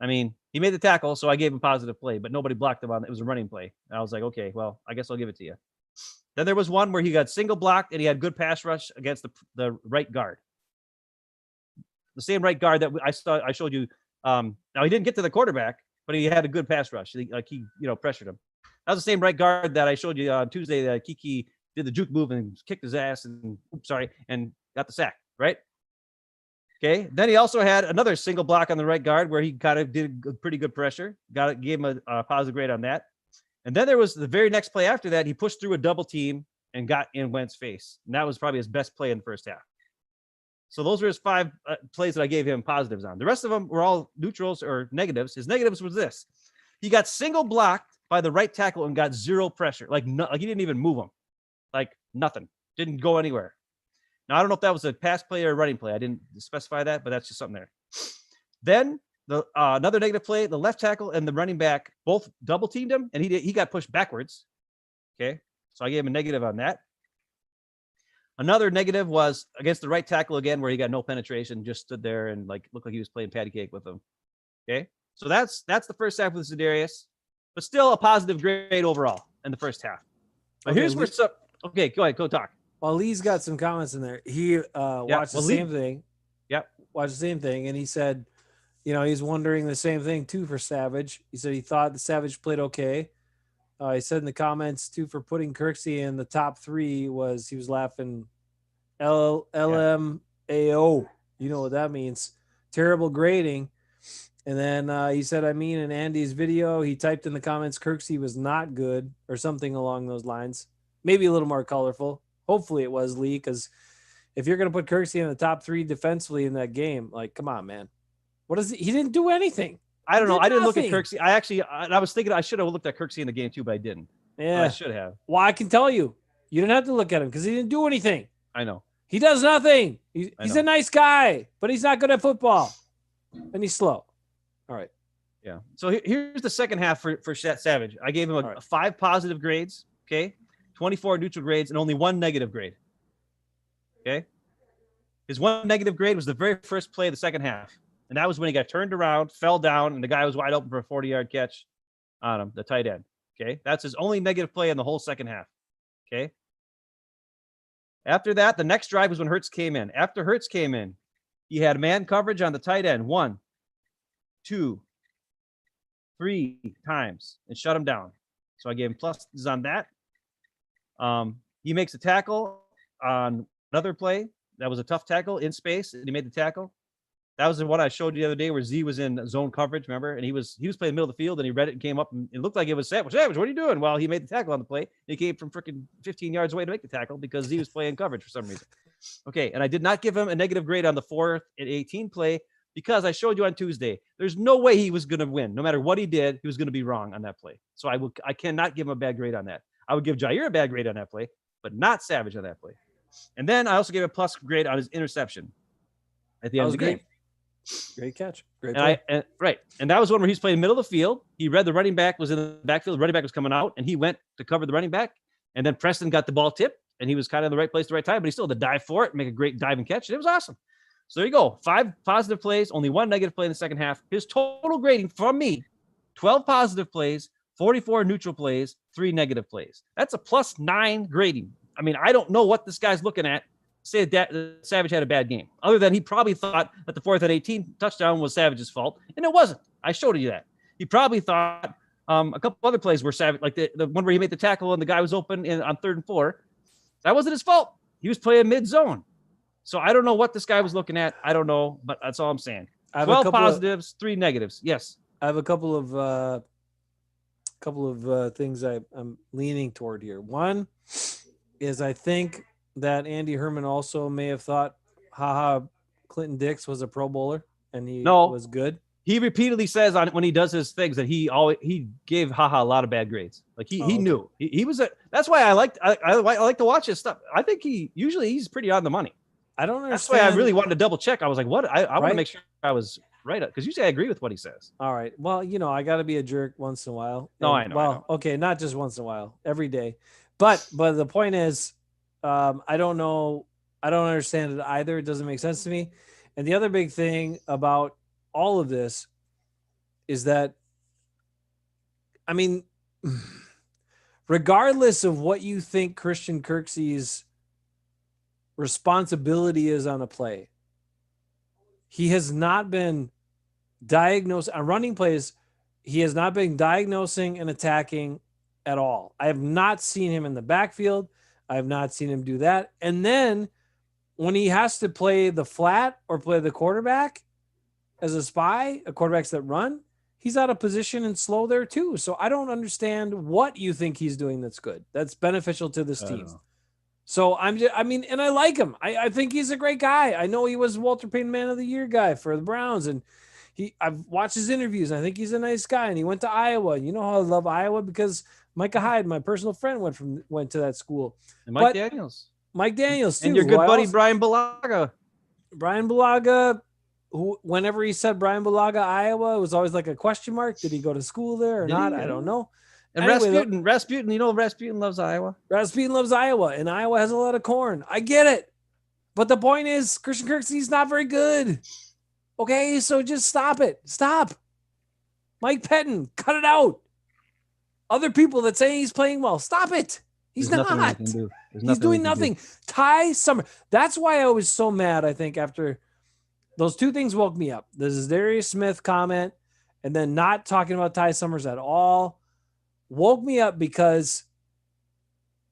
I mean, he made the tackle, so I gave him positive play, but nobody blocked him on it. It was a running play. And I was like, okay, well, I guess I'll give it to you. Then there was one where he got single blocked and he had good pass rush against the right guard. The same right guard that I showed you. Now he didn't get to the quarterback, but he had a good pass rush. He pressured him. That was the same right guard that I showed you on Tuesday that Kiki did the juke move and kicked his ass and got the sack, right? Okay. Then he also had another single block on the right guard where he kind of did pretty good pressure. Gave him a positive grade on that. And then there was the very next play after that. He pushed through a double team and got in Wentz's face. And that was probably his best play in the first half. So those were his 5 plays that I gave him positives on. The rest of them were all neutrals or negatives. His negatives was this. He got single blocked by the right tackle and got 0 pressure. Like he didn't even move him. Like nothing. Didn't go anywhere. Now, I don't know if that was a pass play or a running play. I didn't specify that, but that's just something there. Then another negative play, the left tackle and the running back both double teamed him, and he got pushed backwards. Okay, so I gave him a negative on that. Another negative was against the right tackle again, where he got no penetration, just stood there and looked like he was playing patty cake with him. Okay, so that's the first half with Za'Darius, but still a positive grade overall in the first half. But here's where some. Okay, go ahead, go talk. Well, Lee's got some comments in there. He watched the same thing. Yep. Watched the same thing. And he said, he's wondering the same thing too for Savage. He said he thought the Savage played okay. He said in the comments too for putting Kirksey in the top 3 was he was laughing LMAO. You know what that means. Terrible grading. And then he said, in Andy's video, he typed in the comments, Kirksey was not good or something along those lines. Maybe a little more colorful. Hopefully it was Lee, because if you're going to put Kirksey in the top 3 defensively in that game, like, come on, man. What is he didn't do anything. I don't know. I didn't look at Kirksey. I was thinking I should have looked at Kirksey in the game too, but I didn't. Yeah. But I should have. Well, I can tell you, you didn't have to look at him because he didn't do anything. I know. He does nothing. He's a nice guy, but he's not good at football. And he's slow. All right. Yeah. So here's the second half for Savage. I gave him 5 positive grades, okay? 24 neutral grades and only 1 negative grade. Okay? His 1 negative grade was the very first play of the second half. And that was when he got turned around, fell down, and the guy was wide open for a 40-yard catch on him, the tight end. Okay? That's his only negative play in the whole second half. Okay? After that, the next drive was when Hurts came in. After Hurts came in, he had man coverage on the tight end 1, 2, 3 times and shut him down. So I gave him pluses on that. He makes a tackle on another play. That was a tough tackle in space, and he made the tackle. That was the one I showed you the other day where Z was in zone coverage, remember? And he was playing the middle of the field, and he read it and came up, and it looked like it was Savage. Savage, what are you doing? Well, he made the tackle on the play. He came from freaking 15 yards away to make the tackle because Z was playing coverage for some reason. Okay, and I did not give him a negative grade on the 4th and 18 play because I showed you on Tuesday, there's no way he was going to win. No matter what he did, he was going to be wrong on that play. So I cannot give him a bad grade on that. I would give Jair a bad grade on that play, but not Savage on that play. And then I also gave a plus grade on his interception at the end of the game. Great catch. Great play. And right. And that was one where he's playing middle of the field. He read the running back was in the backfield. The running back was coming out, and he went to cover the running back. And then Preston got the ball tipped, and he was kind of in the right place at the right time, but he still had to dive for it, make a great dive and catch. And it was awesome. So there you go. 5 positive plays, only 1 negative play in the second half. His total grading from me, 12 positive plays, 44 neutral plays, 3 negative plays. That's a +9 grading. I mean, I don't know what this guy's looking at. Say that Savage had a bad game, other than he probably thought that the 4th and 18 touchdown was Savage's fault, and it wasn't. I showed you that. He probably thought a couple other plays were Savage, like the one where he made the tackle and the guy was open on 3rd and 4. That wasn't his fault. He was playing mid-zone. So I don't know what this guy was looking at. I don't know, but that's all I'm saying. 12 positives, 3 negatives. Yes. I have a couple of things I'm leaning toward here. One is I think that Andy Herman also may have thought, Clinton Dix was a Pro Bowler and he was good. He repeatedly says when he does his things that he gave a lot of bad grades. Like he knew he was that's why I like to watch his stuff. I think he's pretty on the money. I don't understand. That's why I really wanted to double check. I was like, what? I want to make sure I was right. Because usually I agree with what he says. All right. Well, I got to be a jerk once in a while. I know. Well, okay. Not just once in a while, every day. But the point is, I don't know. I don't understand it either. It doesn't make sense to me. And the other big thing about all of this is that, I mean, regardless of what you think Christian Kirksey's responsibility is on a play, he has not been diagnosed on running plays. He has not been diagnosing and attacking at all. I have not seen him in the backfield. I have not seen him do that. And then when he has to play the flat or play the quarterback as a spy, quarterbacks that run, he's out of position and slow there too. So I don't understand what you think he's doing that's good, that's beneficial to this team. So and I like him. I think he's a great guy. I know he was Walter Payton Man of the Year guy for the Browns, and I've watched his interviews. And I think he's a nice guy, and he went to Iowa. You know how I love Iowa because Micah Hyde, my personal friend, went to that school. And Mike Daniels too, and your good buddy Brian Bulaga. Brian Bulaga, who whenever he said Brian Bulaga, Iowa, it was always like a question mark. Did he go to school there or not? I don't know. And anyway, Rasputin, Rasputin loves Iowa. Rasputin loves Iowa, and Iowa has a lot of corn. I get it. But the point is, Christian Kirksey's not very good. Okay, so just stop it. Stop. Mike Pettin, cut it out. Other people that say he's playing well, stop it. He's not. He's doing nothing. Ty Summer. That's why I was so mad, I think, after those 2 things woke me up. This is Darius Smith comment, and then not talking about Ty Summers at all. woke me up because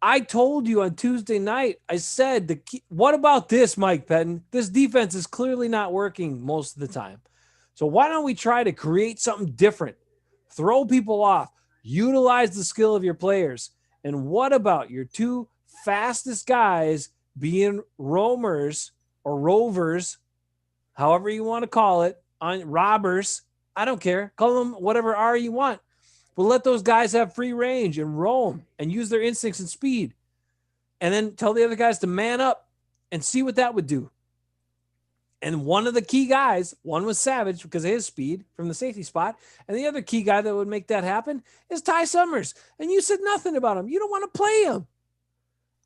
I told you on Tuesday night, I said, what about this, Mike Pettin? This defense is clearly not working most of the time. So why don't we try to create something different? Throw people off, utilize the skill of your players. And what about your two fastest guys being roamers or rovers, however you want to call it, on robbers? I don't care. Call them whatever R you want. But let those guys have free range and roam and use their instincts and speed. And then tell the other guys to man up and see what that would do. And one of the key guys, one was Savage because of his speed from the safety spot. And the other key guy that would make that happen is Ty Summers. And you said nothing about him. You don't want to play him.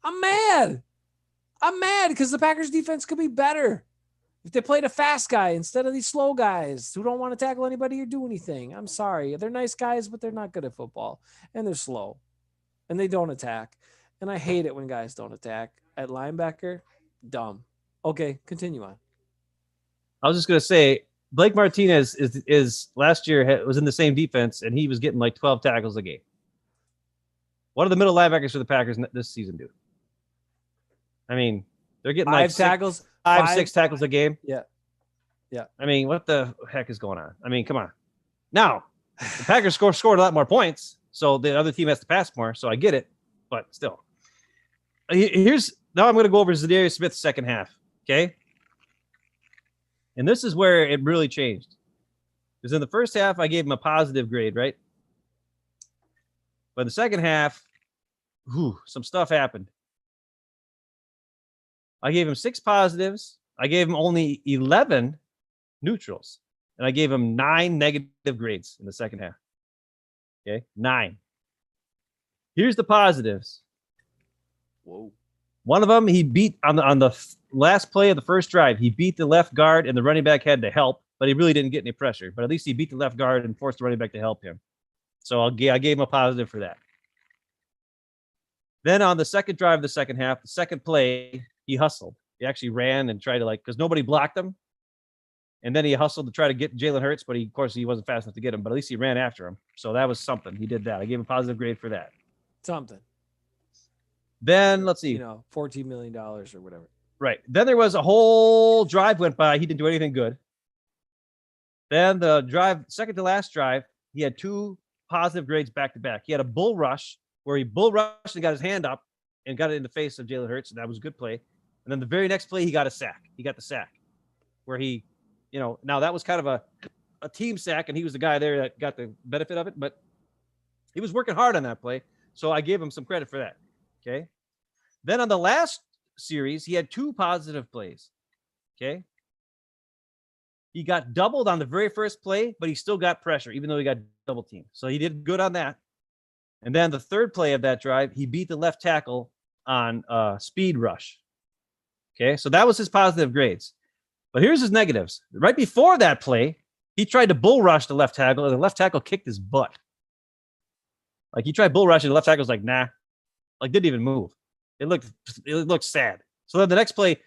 I'm mad. I'm mad because the Packers defense could be better if they played a fast guy instead of these slow guys who don't want to tackle anybody or do anything. I'm sorry. They're nice guys, but they're not good at football. And they're slow. And they don't attack. And I hate it when guys don't attack. At linebacker, dumb. Okay, continue on. I was just going to say, Blake Martinez is last year was in the same defense, and he was getting like 12 tackles a game. What do the middle linebackers for the Packers this season do? I mean, they're getting like six tackles a game. Yeah. I mean, what the heck is going on? I mean, come on. Now, the Packers scored a lot more points, so the other team has to pass more. So I get it, but still. Now I'm going to go over Zadarius Smith's second half. Okay. And this is where it really changed. Because in the first half, I gave him a positive grade, right? But in the second half, some stuff happened. I gave him 6 positives. I gave him only 11 neutrals. And I gave him 9 negative grades in the second half. Okay, 9. Here's the positives. Whoa. One of them, he beat on the last play of the first drive. He beat the left guard, and the running back had to help, but he really didn't get any pressure. But at least he beat the left guard and forced the running back to help him. So I gave him a positive for that. Then on the second drive of the second half, the second play, he hustled. He actually ran and tried to because nobody blocked him. And then he hustled to try to get Jalen Hurts, but of course he wasn't fast enough to get him. But at least he ran after him. So that was something. He did that. I gave him a positive grade for that. Something. Then let's see. $14 million or whatever. Right. Then there was a whole drive went by. He didn't do anything good. Then the drive, second to last drive, he had 2 positive grades back to back. He had a bull rush where he bull rushed and got his hand up and got it in the face of Jalen Hurts. And that was a good play. And then the very next play, he got a sack. He got the sack where he, now that was kind of a team sack, and he was the guy there that got the benefit of it. But he was working hard on that play. So I gave him some credit for that. Okay. Then on the last series, he had 2 positive plays. Okay. He got doubled on the very first play, but he still got pressure, even though he got double teamed. So he did good on that. And then the third play of that drive, he beat the left tackle on speed rush. Okay. So that was his positive grades. But here's his negatives. Right before that play, he tried to bull rush the left tackle, and the left tackle kicked his butt. Like he tried bull rushing, the left tackle was like, nah. Like didn't even move. It looked sad. So then the next play,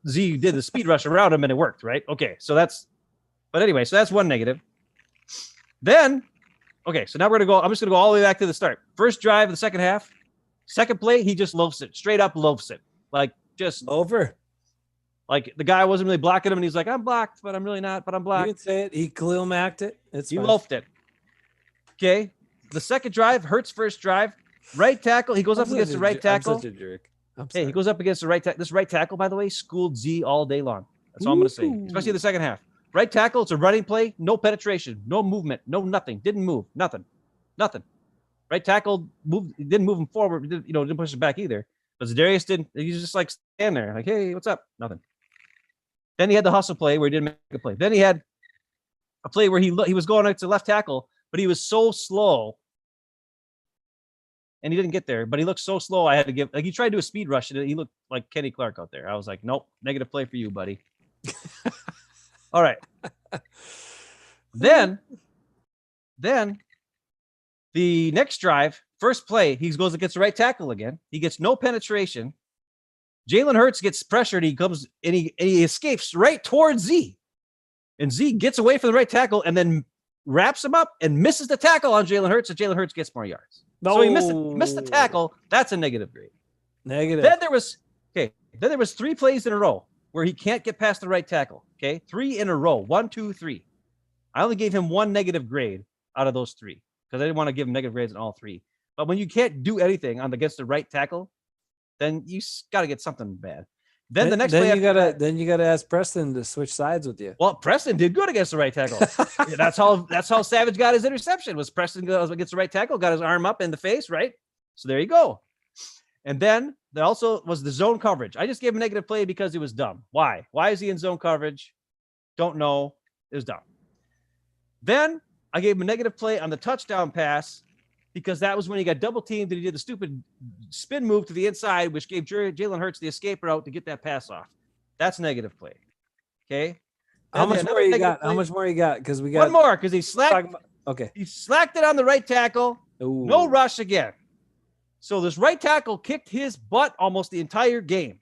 Z did the speed rush around him and it worked, right? Okay, so that's one negative. Then, okay, so now I'm just gonna go all the way back to the start. First drive of the second half, second play, he just loafs it, straight up loafs it. Like just over. Like the guy wasn't really blocking him, and he's like, I'm blocked, but I'm really not, but I'm blocked. You can say it. He Khalil Macked it. He loafed it. Okay. The second drive, Hurts first drive. Right tackle. He goes up against the right tackle. I'm such a jerk. Hey, he goes up against the right tackle. This right tackle, by the way, schooled Z all day long. That's all I'm going to say, especially in the second half. Right tackle, it's a running play, no penetration, no movement, no nothing. Didn't move, nothing. Right tackle didn't move him forward, didn't push it back either. But Zadarius didn't. He was just like stand there, like, hey, what's up? Nothing. Then he had the hustle play where he didn't make a play. Then he had a play where he was going up to left tackle, but he was so slow. And he didn't get there, but he looked so slow. I had to he tried to do a speed rush, and he looked like Kenny Clark out there. I was like, nope, negative play for you, buddy. All right. Then the next drive, first play, he goes against the right tackle again. He gets no penetration. Jalen Hurts gets pressured. He comes and he escapes right towards Z. And Z gets away from the right tackle and then wraps him up and misses the tackle on Jalen Hurts, and Jalen Hurts gets more yards. No. So he missed the tackle. That's a negative grade. Negative. Then there was 3 plays in a row where he can't get past the right tackle. Okay, 3 in a row. 1, 2, 3. I only gave him 1 negative grade out of those 3 because I didn't want to give him negative grades in all 3. But when you can't do anything against the right tackle, then you got to get something bad. Then the next play then you gotta ask Preston to switch sides with you. Well, Preston did good against the right tackle. That's how Savage got his interception. Was Preston goes against the right tackle, got his arm up in the face, right? So there you go. And then there also was the zone coverage. I just gave him a negative play because it was dumb. Why? Why is he in zone coverage? Don't know. It was dumb. Then I gave him a negative play on the touchdown pass because that was when he got double teamed and he did the stupid spin move to the inside, which gave Jalen Hurts the escape route to get that pass off. That's negative play. Okay. How much more you got? How much more you got? Because we got one more because he slacked. Okay. He slacked it on the right tackle. Ooh. No rush again. So this right tackle kicked his butt almost the entire game.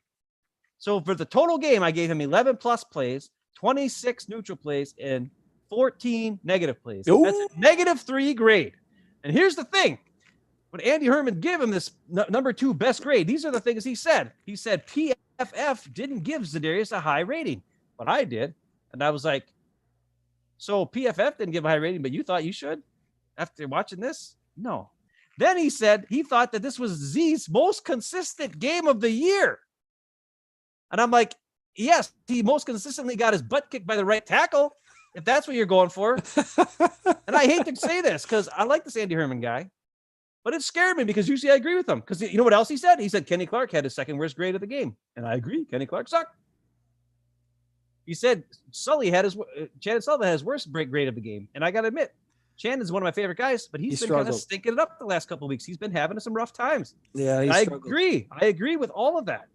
So for the total game, I gave him 11 plus plays, 26 neutral plays, and 14 negative plays. Ooh. That's a -3 grade. And here's the thing. When Andy Herman gave him this number 2 best grade, these are the things he said. He said PFF didn't give Za'Darius a high rating, but I did. And I was like, so PFF didn't give a high rating, but you thought you should after watching this? No. Then he said he thought that this was Z's most consistent game of the year. And I'm like, yes, he most consistently got his butt kicked by the right tackle, if that's what you're going for. And I hate to say this because I like this Andy Herman guy, but it scared me because usually I agree with him. Because you know what else he said? He said Kenny Clark had his 2nd worst grade of the game. And I agree. Kenny Clark sucked. He said Shannon Sullivan had his worst grade of the game. And I got to admit, Shannon's one of my favorite guys, but he's been kind of stinking it up the last couple of weeks. He's been having some rough times. Yeah, I agree with all of that.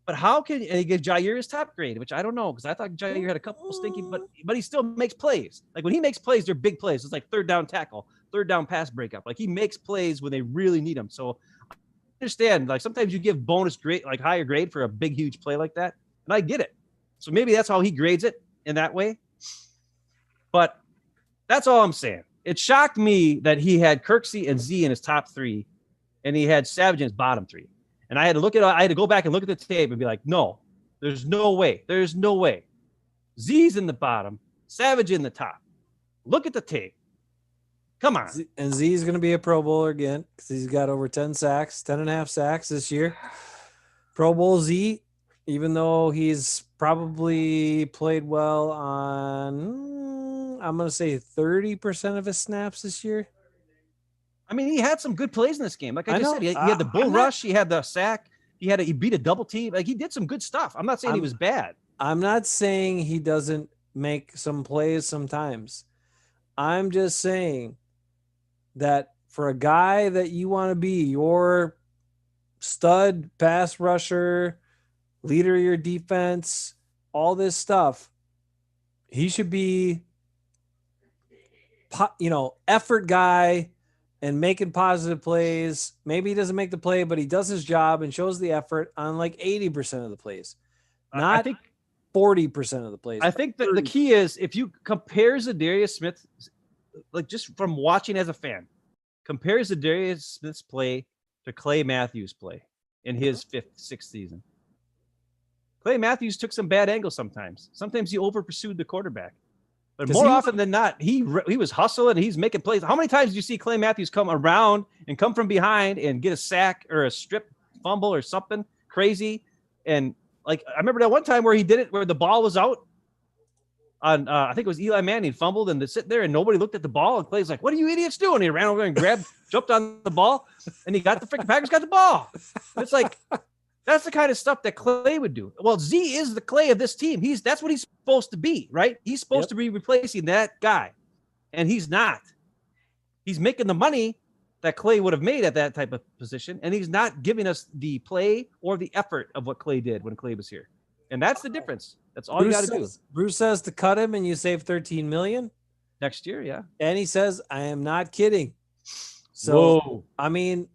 But how can he give Jair his top grade, which I don't know, because I thought Jair had a couple stinky, but he still makes plays. Like when he makes plays, they're big plays. It's like 3rd down tackle, 3rd down pass breakup. Like he makes plays when they really need him. So I understand, like sometimes you give bonus grade, like higher grade for a big, huge play like that. And I get it. So maybe that's how he grades it in that way. But that's all I'm saying. It shocked me that he had Kirksey and Z in his top 3, and he had Savage in his bottom 3. And I had to go back and look at the tape and be like, no, there's no way. There's no way. Z's in the bottom, Savage in the top. Look at the tape. Come on. And Z's going to be a Pro Bowler again because he's got over 10 sacks, 10 and a half sacks this year. Pro Bowl Z, even though he's probably played well on, I'm going to say 30% of his snaps this year. I mean, he had some good plays in this game. Like I just said, he had the bull rush. He had the sack. He beat a double team. Like he did some good stuff. I'm not saying he was bad. I'm not saying he doesn't make some plays sometimes. I'm just saying that for a guy that you want to be your stud pass rusher, leader of your defense, all this stuff, he should be, effort guy and making positive plays. Maybe he doesn't make the play, but he does his job and shows the effort on like 80% of the plays, not I think 40% of the plays. I think the key is if you compare Za'Darius Smith, like just from watching as a fan, compare Za'Darius Smith's play to Clay Matthews' play in his 5th, 6th season. Clay Matthews took some bad angles sometimes. Sometimes he over pursued the quarterback. But more often than not, he was hustling. He's making plays. How many times do you see Clay Matthews come around and come from behind and get a sack or a strip fumble or something crazy? And like I remember that one time where he did it where the ball was out on I think it was Eli Manning fumbled and they sit there and nobody looked at the ball and Clay's like, "What are you idiots doing?" He ran over and jumped on the ball and he got the freaking Packers got the ball. It's like that's the kind of stuff that Clay would do. Well, Z is the Clay of this team. That's what he's supposed to be, right? He's supposed to be replacing that guy, and he's not. He's making the money that Clay would have made at that type of position, and he's not giving us the play or the effort of what Clay did when Clay was here. And that's the difference. That's all you got to do. Bruce says to cut him and you save $13 million next year, yeah. And he says, I am not kidding. So, whoa. I mean,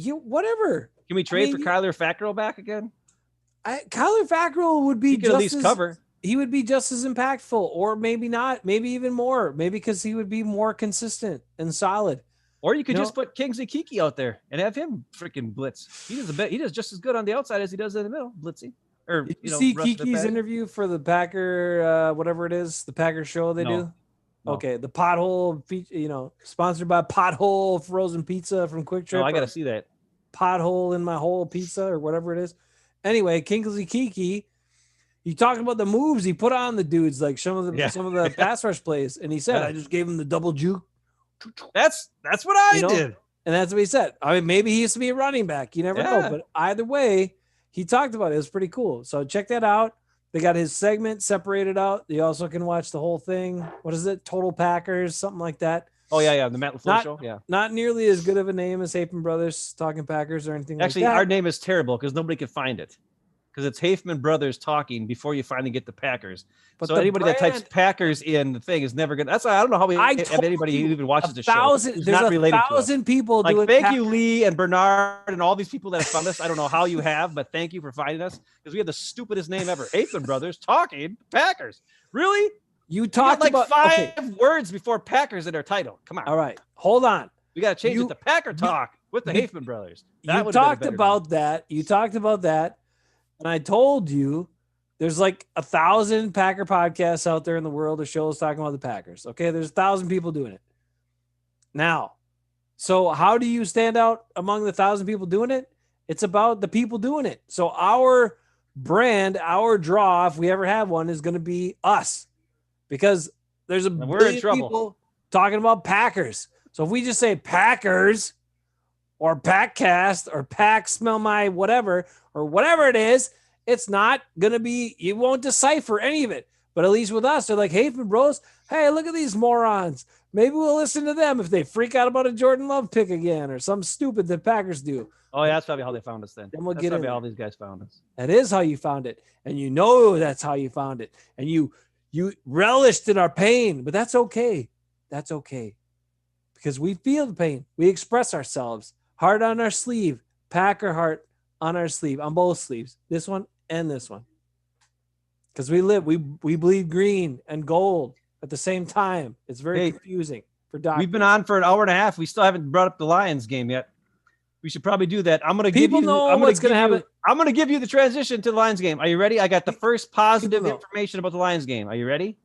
whatever. Can we trade for Kyler Fackrell back again? Kyler Fackrell would be he could at least cover. he would be just as impactful, or maybe not, maybe even more, maybe because he would be more consistent and solid. Or you could just put Kingsley Kiki out there and have him freaking blitz. He does just as good on the outside as he does in the middle, blitzing. Or did you see Kiki's interview for the Packer, whatever it is, the Packer show they do? No. Okay, the Pothole, sponsored by Pothole Frozen Pizza from Quick Trip. I got to see that. Pothole in my hole pizza or whatever it is. Anyway, Kingsley Kiki, he talked about the moves he put on the dudes, like some of the pass rush plays, and he said, "I just gave him the double juke." That's what I did, and that's what he said. I mean, maybe he used to be a running back. You never know, but either way, he talked about it. It was pretty cool. So check that out. They got his segment separated out. You also can watch the whole thing. What is it? Total Packers, something like that. Oh, yeah. The Matt LaFleur show. Yeah. Not nearly as good of a name as Hafeman Brothers Talking Packers or anything like that. Actually, our name is terrible because nobody can find it. Because it's Hafeman Brothers Talking before you finally get the Packers. But so anybody that types Packers in the thing is never good. That's why I don't know how anybody who even watches the show. There's not related 1,000 people doing thank you, Lee and Bernard and all these people that have found us. I don't know how you have, but thank you for finding us because we have the stupidest name ever. Hafeman Brothers Talking Packers. Really? You talked like about 5 words before Packers in our title. Come on. All right. Hold on. We got to change it to Packer Talk with the Hafeman Brothers. You talked about that. You talked about that. And I told you there's like 1,000 Packer podcasts out there in the world of shows talking about the Packers. Okay. There's 1,000 people doing it now. So how do you stand out among the 1,000 people doing it? It's about the people doing it. So our brand, our draw, if we ever have one, is going to be us because there's a billion people talking about Packers. So if we just say Packers or Packcast or Pack Smell My whatever, or whatever it is, it's not going to be, you won't decipher any of it. But at least with us, they're like, Hafeman Bros, hey, look at these morons. Maybe we'll listen to them if they freak out about a Jordan Love pick again or something stupid that Packers do. Oh, yeah, that's probably how they found us then. We'll get how these guys found us. That is how you found it. And you know that's how you found it. And you relished in our pain, but that's okay. That's okay. Because we feel the pain. We express ourselves. Heart on our sleeve. Packer heart on our sleeve, on both sleeves, this one and this one. Because we bleed green and gold at the same time. It's very confusing for doctors. We've been on for an hour and a half. We still haven't brought up the Lions game yet. We should probably do that. I'm going to give you the transition to the Lions game. Are you ready? I got the first positive information about the Lions game. Are you ready?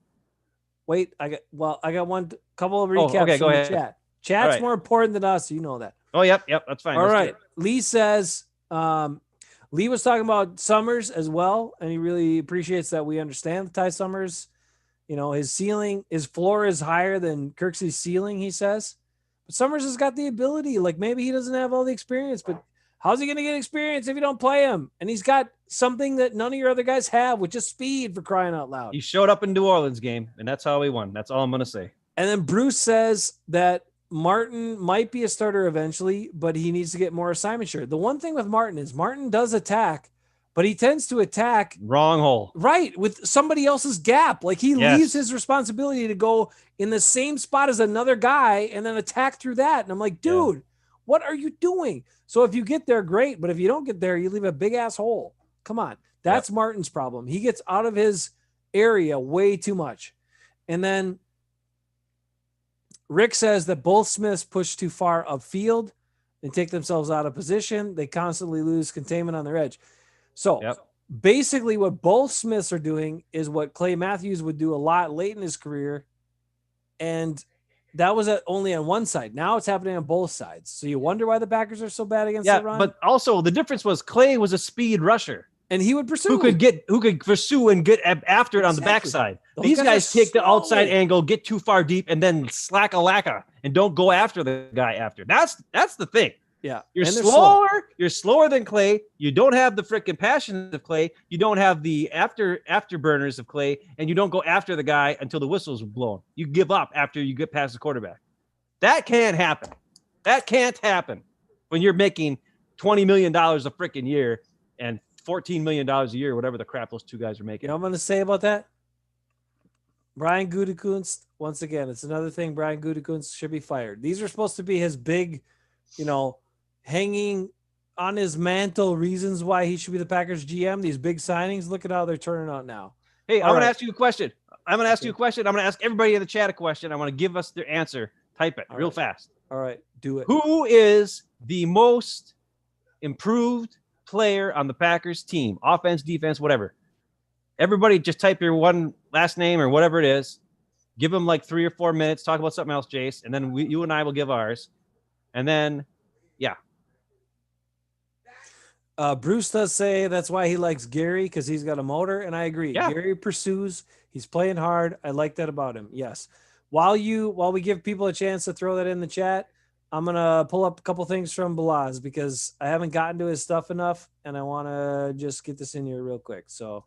Wait, I got one couple of recaps okay, go from ahead. the chat. Chat's more important than us, you know that. Oh, yep, that's fine. All right. Lee says Lee was talking about Summers as well, and he really appreciates that we understand Ty Summers. You know, his floor is higher than Kirksey's ceiling, he says. But Summers has got the ability. Like, maybe he doesn't have all the experience, but how's he going to get experience if you don't play him? And he's got something that none of your other guys have, which is speed, for crying out loud. He showed up in New Orleans game, and that's how he won. That's all I'm going to say. And then Bruce says that Martin might be a starter eventually, but he needs to get more assignment share. The one thing with Martin is Martin does attack, but he tends to attack wrong hole. Right, with somebody else's gap. Like he leaves his responsibility to go in the same spot as another guy and then attack through that. And I'm like, dude, what are you doing? So if you get there, great. But if you don't get there, you leave a big ass hole. Come on. That's Martin's problem. He gets out of his area way too much. And then Rick says that both Smiths push too far upfield and take themselves out of position. They constantly lose containment on their edge. So basically what both Smiths are doing is what Clay Matthews would do a lot late in his career. And that was only on one side. Now it's happening on both sides. So you wonder why the Packers are so bad against the run. But also the difference was Clay was a speed rusher. And he would pursue. Who could pursue and get after it on the backside. These guys take the outside angle, get too far deep, and then slack a lacka and don't go after the guy after. That's the thing. Yeah. You're slower. You're slower than Clay. You don't have the freaking passion of Clay. You don't have the afterburners of Clay, and you don't go after the guy until the whistle's blown. You give up after you get past the quarterback. That can't happen. That can't happen when you're making $20 million a freaking year and $14 million a year, whatever the crap those two guys are making. You know what I'm going to say about that? Brian Gutekunst, once again, it's another thing. Brian Gutekunst should be fired. These are supposed to be his big, hanging on his mantle reasons why he should be the Packers GM. These big signings, look at how they're turning out now. Hey, All I'm going to right. ask you a question. I'm going to ask you a question. I'm going to ask everybody in the chat a question. I want to give us their answer. Type it All real right. fast. All right, do it. Who is the most improved player on the Packers team? Offense, defense, whatever. Everybody just type your one last name or whatever it is. Give them like 3 or 4 minutes. Talk about something else, Jace. And then you and I will give ours. And then, yeah. Bruce does say that's why he likes Gary, because he's got a motor, and I agree. Yeah. Gary pursues. He's playing hard. I like that about him. Yes. While we give people a chance to throw that in the chat, I'm gonna pull up a couple things from Balaz because I haven't gotten to his stuff enough, and I want to just get this in here real quick. So,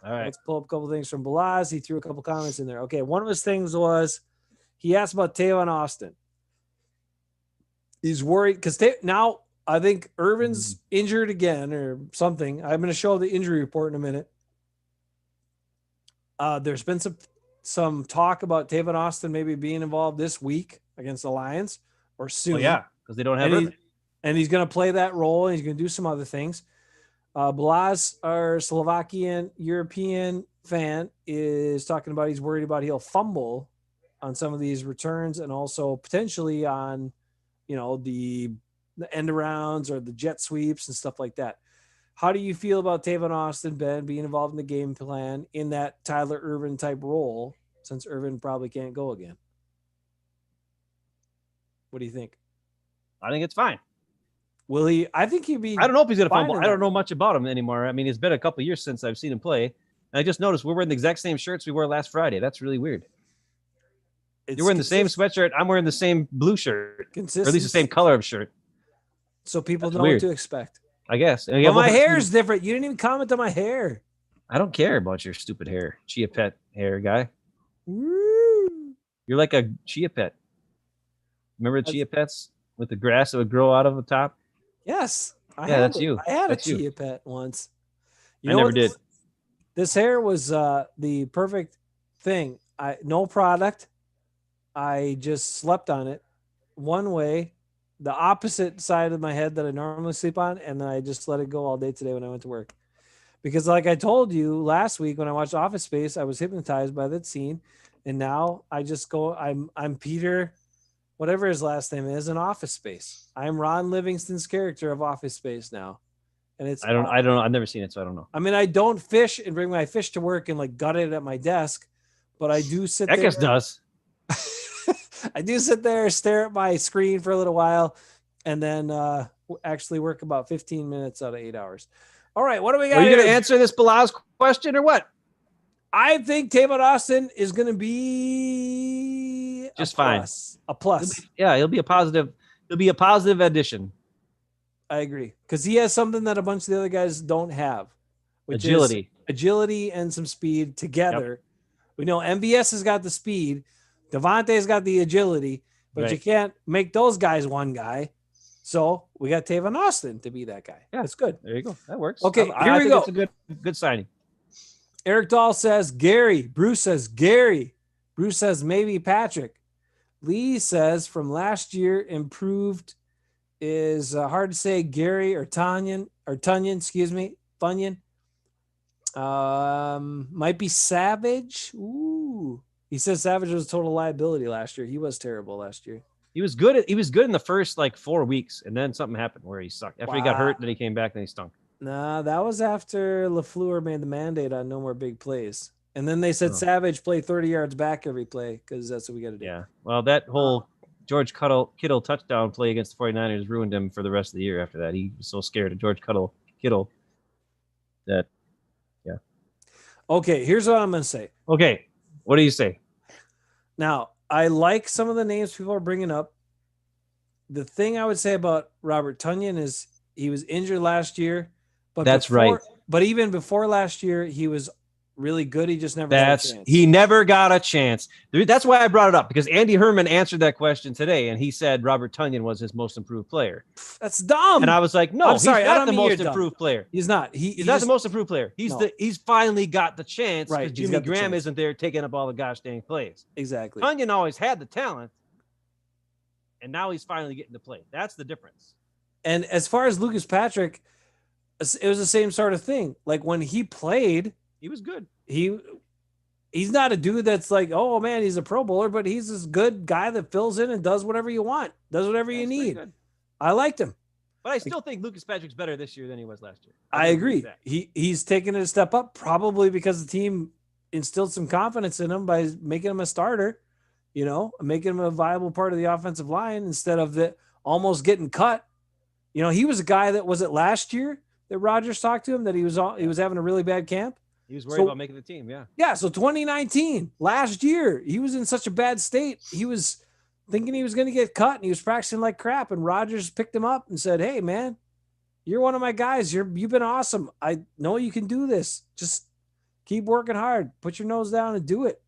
All right. let's pull up a couple things from Balaz. He threw a couple comments in there. Okay, one of his things was he asked about Tavon Austin. He's worried because now I think Irvin's injured again or something. I'm going to show the injury report in a minute. There's been some talk about Tavon Austin maybe being involved this week against the Lions or soon. Well, yeah, because they don't have and, Irvin. and he's going to play that role, and he's going to do some other things. Blaz, our Slovakian European fan, is talking about he's worried about he'll fumble on some of these returns and also potentially on, the end arounds or the jet sweeps and stuff like that. How do you feel about Tavon Austin, Ben, being involved in the game plan in that Tyler Irvin type role, since Irvin probably can't go again? What do you think? I think it's fine. Will he? I think he'd be. I don't know if he's going to fine fumble. in I don't that. know much about him anymore. I mean, it's been a couple of years since I've seen him play. And I just noticed we're wearing the exact same shirts we wore last Friday. That's really weird. You're wearing the same sweatshirt. I'm wearing the same blue shirt, or at least the same color of shirt. So people That's know weird. what to expect. I guess. And But my hair is different. You didn't even comment on my hair. I don't care about your stupid hair, chia pet hair guy. Woo. You're like a chia pet. Remember the chia pets with the grass that would grow out of the top? Yes. That's you. I had That's a you. chia pet once. I never did. This hair was the perfect thing. No product. I just slept on it one way, the opposite side of my head that I normally sleep on, and then I just let it go all day today when I went to work. Because like I told you last week when I watched Office Space, I was hypnotized by that scene, and now I just go. I'm Peter, whatever his last name is, in Office Space. I'm Ron Livingston's character of Office Space now, and it's. I don't know. I've never seen it, so I don't know. I mean, I don't fish and bring my fish to work and like gut it at my desk, but I do sit there. Ekis does. I do sit there, stare at my screen for a little while, and then actually work about 15 minutes out of 8 hours. All right, what do we got? Are you going to answer this Balaz question or what? I think Tavon Austin is going to be just fine. A plus. He'll be a positive. He'll be a positive addition. I agree, because he has something that a bunch of the other guys don't have, which is agility and some speed together. Yep. We know MVS has got the speed. Devontae's got the agility, but you can't make those guys one guy. So we got Tavon Austin to be that guy. Yeah, that's good. There you go. That works. Okay, here we go. It's a good signing. Eric Dahl says Gary. Bruce says Gary. Bruce says maybe Patrick. Lee says from last year improved is hard to say. Gary or Tunyon, excuse me, Funyon. Might be Savage. Ooh. He says Savage was a total liability last year. He was terrible last year. He was good in the first like 4 weeks, and then something happened where he sucked. After he got hurt, then he came back, then he stunk. Nah, that was after LaFleur made the mandate on no more big plays. And then they said Savage play 30 yards back every play because that's what we got to do. Yeah. Well, that whole George Kittle touchdown play against the 49ers ruined him for the rest of the year after that. He was so scared of George Kittle that, yeah. Okay, here's what I'm going to say. Okay. What do you say? Now, I like some of the names people are bringing up. The thing I would say about Robert Tunyon is he was injured last year. But that's right. But even before last year, he was really good. He just never got a chance. He never got a chance. That's why I brought it up, because Andy Herman answered that question today, and he said Robert Tunyon was his most improved player. That's dumb. And I was like, no, he's not the most improved player. He's not. He's not the most improved player. He's finally got the chance because Jimmy Graham isn't there taking up all the gosh dang plays. Exactly. Tunyon always had the talent, and now he's finally getting to play. That's the difference. And as far as Lucas Patrick, it was the same sort of thing. Like when he played, he was good. he's not a dude that's like, oh man, he's a Pro Bowler, but he's this good guy that fills in and does whatever you want, does whatever you That's pretty need. good. I liked him. But I still think Lucas Patrick's better this year than he was last year. I do agree. with that. He's taken it a step up, probably because the team instilled some confidence in him by making him a starter, making him a viable part of the offensive line instead of the almost getting cut. He was a guy that was it last year that Rodgers talked to him that he was having a really bad camp. He was worried about making the team. Yeah. Yeah. So 2019, last year, he was in such a bad state. He was thinking he was going to get cut and he was practicing like crap. And Rodgers picked him up and said, hey, man, you're one of my guys. You've been awesome. I know you can do this. Just keep working hard. Put your nose down and do it.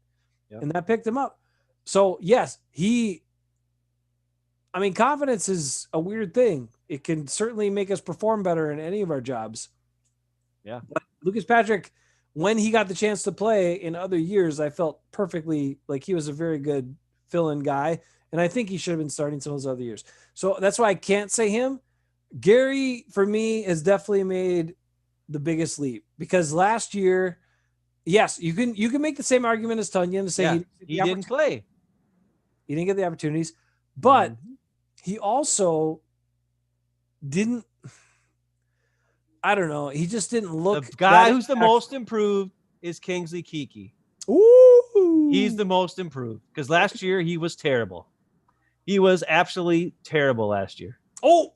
Yep. And that picked him up. So, yes, confidence is a weird thing. It can certainly make us perform better in any of our jobs. Yeah. But Lucas Patrick, when he got the chance to play in other years, I felt perfectly like he was a very good fill-in guy. And I think he should have been starting some of those other years. So that's why I can't say him. Gary, for me, has definitely made the biggest leap because last year, yes, you can make the same argument as Tunyon to say he didn't play. He didn't get the opportunities, but he also didn't. I don't know. He just didn't look. The guy who's the most improved is Kingsley Keke. Ooh, he's the most improved because last year he was terrible. He was absolutely terrible last year. Oh.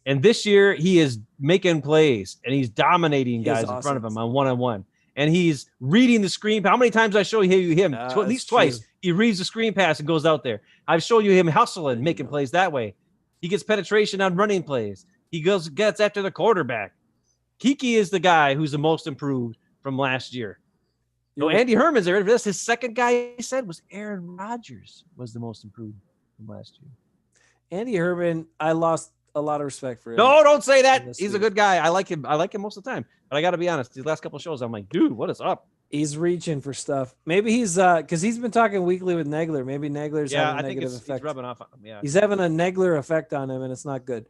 And this year, he is making plays, and he's dominating guys in front of him on one-on-one. And he's reading the screen. How many times I show you him? At least twice. He reads the screen pass and goes out there. I've shown you him hustling, making plays that way. He gets penetration on running plays. He gets after the quarterback. Keke is the guy who's the most improved from last year. No, Andy Herman's there. That's his second guy he said was Aaron Rodgers was the most improved from last year. Andy Herman, I lost a lot of respect for him. No, don't say that. He's a good guy. I like him. I like him most of the time. But I got to be honest. These last couple of shows, I'm like, dude, what is up? He's reaching for stuff. Maybe he's because he's been talking weekly with Negler. Maybe Negler's having a negative effect. He's rubbing off on him. Yeah, he's having a Negler effect on him, and it's not good.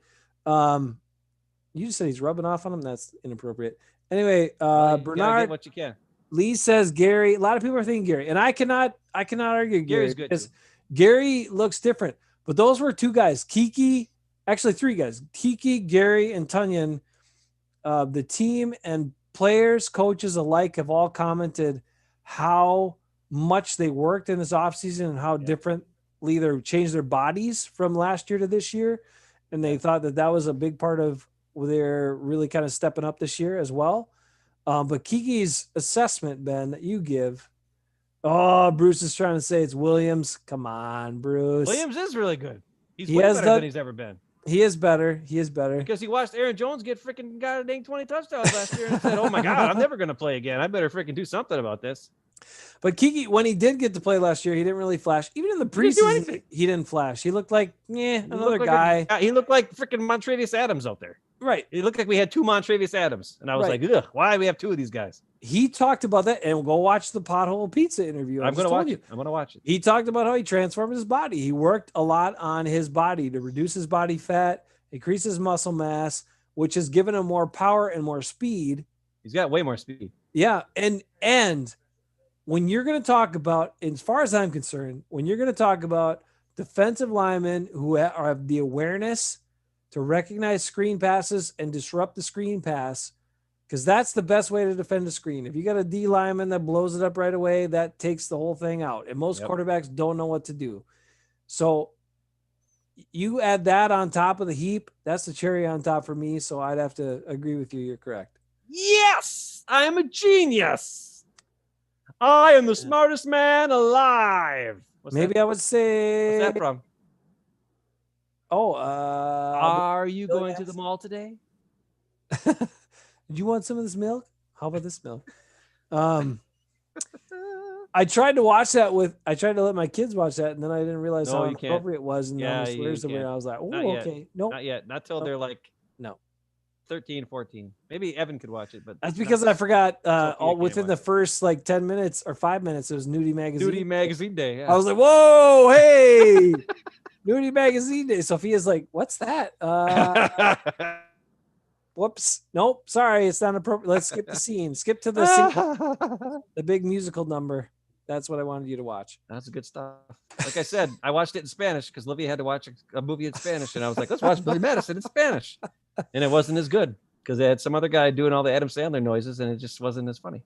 You just said he's rubbing off on him. That's inappropriate. Anyway, Bernard, get what you can. Lee says Gary. A lot of people are thinking Gary, and I cannot argue Gary good because Gary looks different. But those were two guys, Keke. Actually, three guys, Keke, Gary, and Tunyon. The team and players, coaches alike have all commented how much they worked in this offseason and how differently they changed their bodies from last year to this year. And they thought that was a big part of their really kind of stepping up this year as well. But Keke's assessment, Ben, that you give, Bruce is trying to say it's Williams. Come on, Bruce. Williams is really good. He's way better than he's ever been. He is better. He is better. Because he watched Aaron Jones get freaking got a dang 20 touchdowns last year and said, oh my God, I'm never going to play again. I better freaking do something about this. But Keke, when he did get to play last year, he didn't really flash. Even in the preseason, he didn't flash. He looked like, another guy. He looked like freaking Montravius Adams out there. Right. He looked like we had two Montravius Adams. And I was like, ugh, why do we have two of these guys? He talked about that, and go watch the Pothole Pizza interview. I'm going to watch it. I'm going to watch it. He talked about how he transformed his body. He worked a lot on his body to reduce his body fat, increase his muscle mass, which has given him more power and more speed. He's got way more speed. Yeah. And when you're going to talk about, as far as I'm concerned, when you're going to talk about defensive linemen who have the awareness to recognize screen passes and disrupt the screen pass, because that's the best way to defend a screen. If you got a D lineman that blows it up right away, that takes the whole thing out. And most quarterbacks don't know what to do. So you add that on top of the heap, that's the cherry on top for me. So I'd have to agree with you. You're correct. Yes, I am a genius. I am the smartest man alive. I would say. What's that from? Are you going to the mall today? Do you want some of this milk? How about this milk? I tried to watch that I tried to let my kids watch that, and then I didn't realize how inappropriate it was. And then I was like, oh, okay. Nope. Not yet. Not till they're like 13, 14. Maybe Evan could watch it, but that's because I forgot within the first 10 minutes or 5 minutes, it was Nudie Magazine. Nudie Magazine Day. Yeah. I was like, whoa, hey, Nudie Magazine Day. Sophia's like, what's that? Whoops. Nope. Sorry. It's not appropriate. Let's skip the scene. Skip to the scene. The big musical number. That's what I wanted you to watch. That's good stuff. Like I said, I watched it in Spanish because Livia had to watch a movie in Spanish, and I was like, let's watch Billy Madison in Spanish. And it wasn't as good because they had some other guy doing all the Adam Sandler noises, and it just wasn't as funny.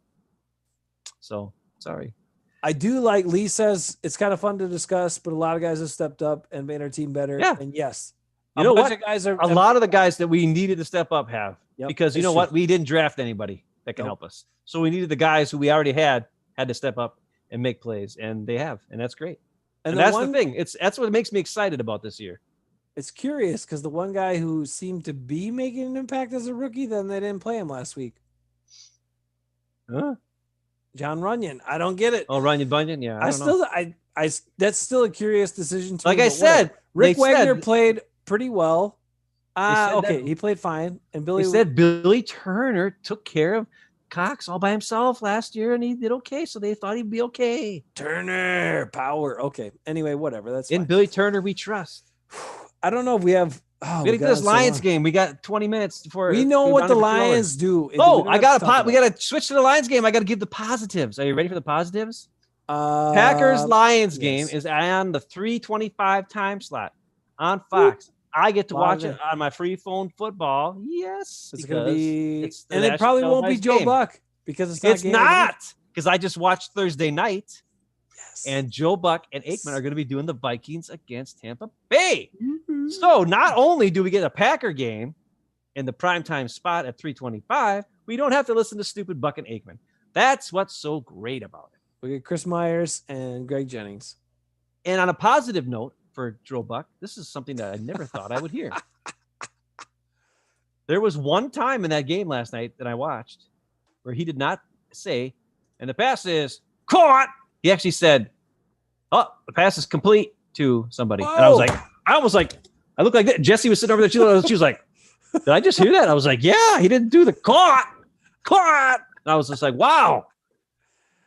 So, sorry. I do like Lee says it's kind of fun to discuss, but a lot of guys have stepped up and made our team better. Yeah. And yes, You know what? Guys are A lot of the guys that we needed to step up have. Yep, Because you it's know true. what? We didn't draft anybody that can help us. So we needed the guys who we already had to step up and make plays, and they have, and that's great. And that's the thing. That's what makes me excited about this year. It's curious because the one guy who seemed to be making an impact as a rookie, then they didn't play him last week. Huh? John Runyon. I don't get it. Oh, Runyon Bunyan? Yeah. I that's still a curious decision to like me. I said, Rick Wagner played pretty well. Okay, he played fine. And They said Billy Turner took care of Cox all by himself last year, and he did okay. So they thought he'd be okay. Turner power. Okay. Anyway, whatever. That's in fine. Billy Turner we trust. I don't know if we have. Oh, we got this Lions game. We got 20 minutes before we know what the Lions do. Oh, I got we got to switch to the Lions game. I got to give the positives. Are you ready for the positives? Packers Lions game is on the 3:25 time slot on Fox. I get to watch it on my free phone football. Yes, it's going to be, and it probably won't be Joe Buck because it's not because I just watched Thursday night. Yes, and Joe Buck and Aikman are going to be doing the Vikings against Tampa Bay. Mm-hmm. So not only do we get a Packer game in the primetime spot at 3:25, we don't have to listen to stupid Buck and Aikman. That's what's so great about it. We get Chris Myers and Greg Jennings. And on a positive note for Joe Buck, this is something that I never thought I would hear. There was one time in that game last night that I watched where he did not say, and the pass is caught. He actually said, oh, the pass is complete to somebody. Whoa. And I was like, I looked like that. Jesse was sitting over there. She was like, did I just hear that? I was like, yeah, he didn't do the caught. And I was just like, wow.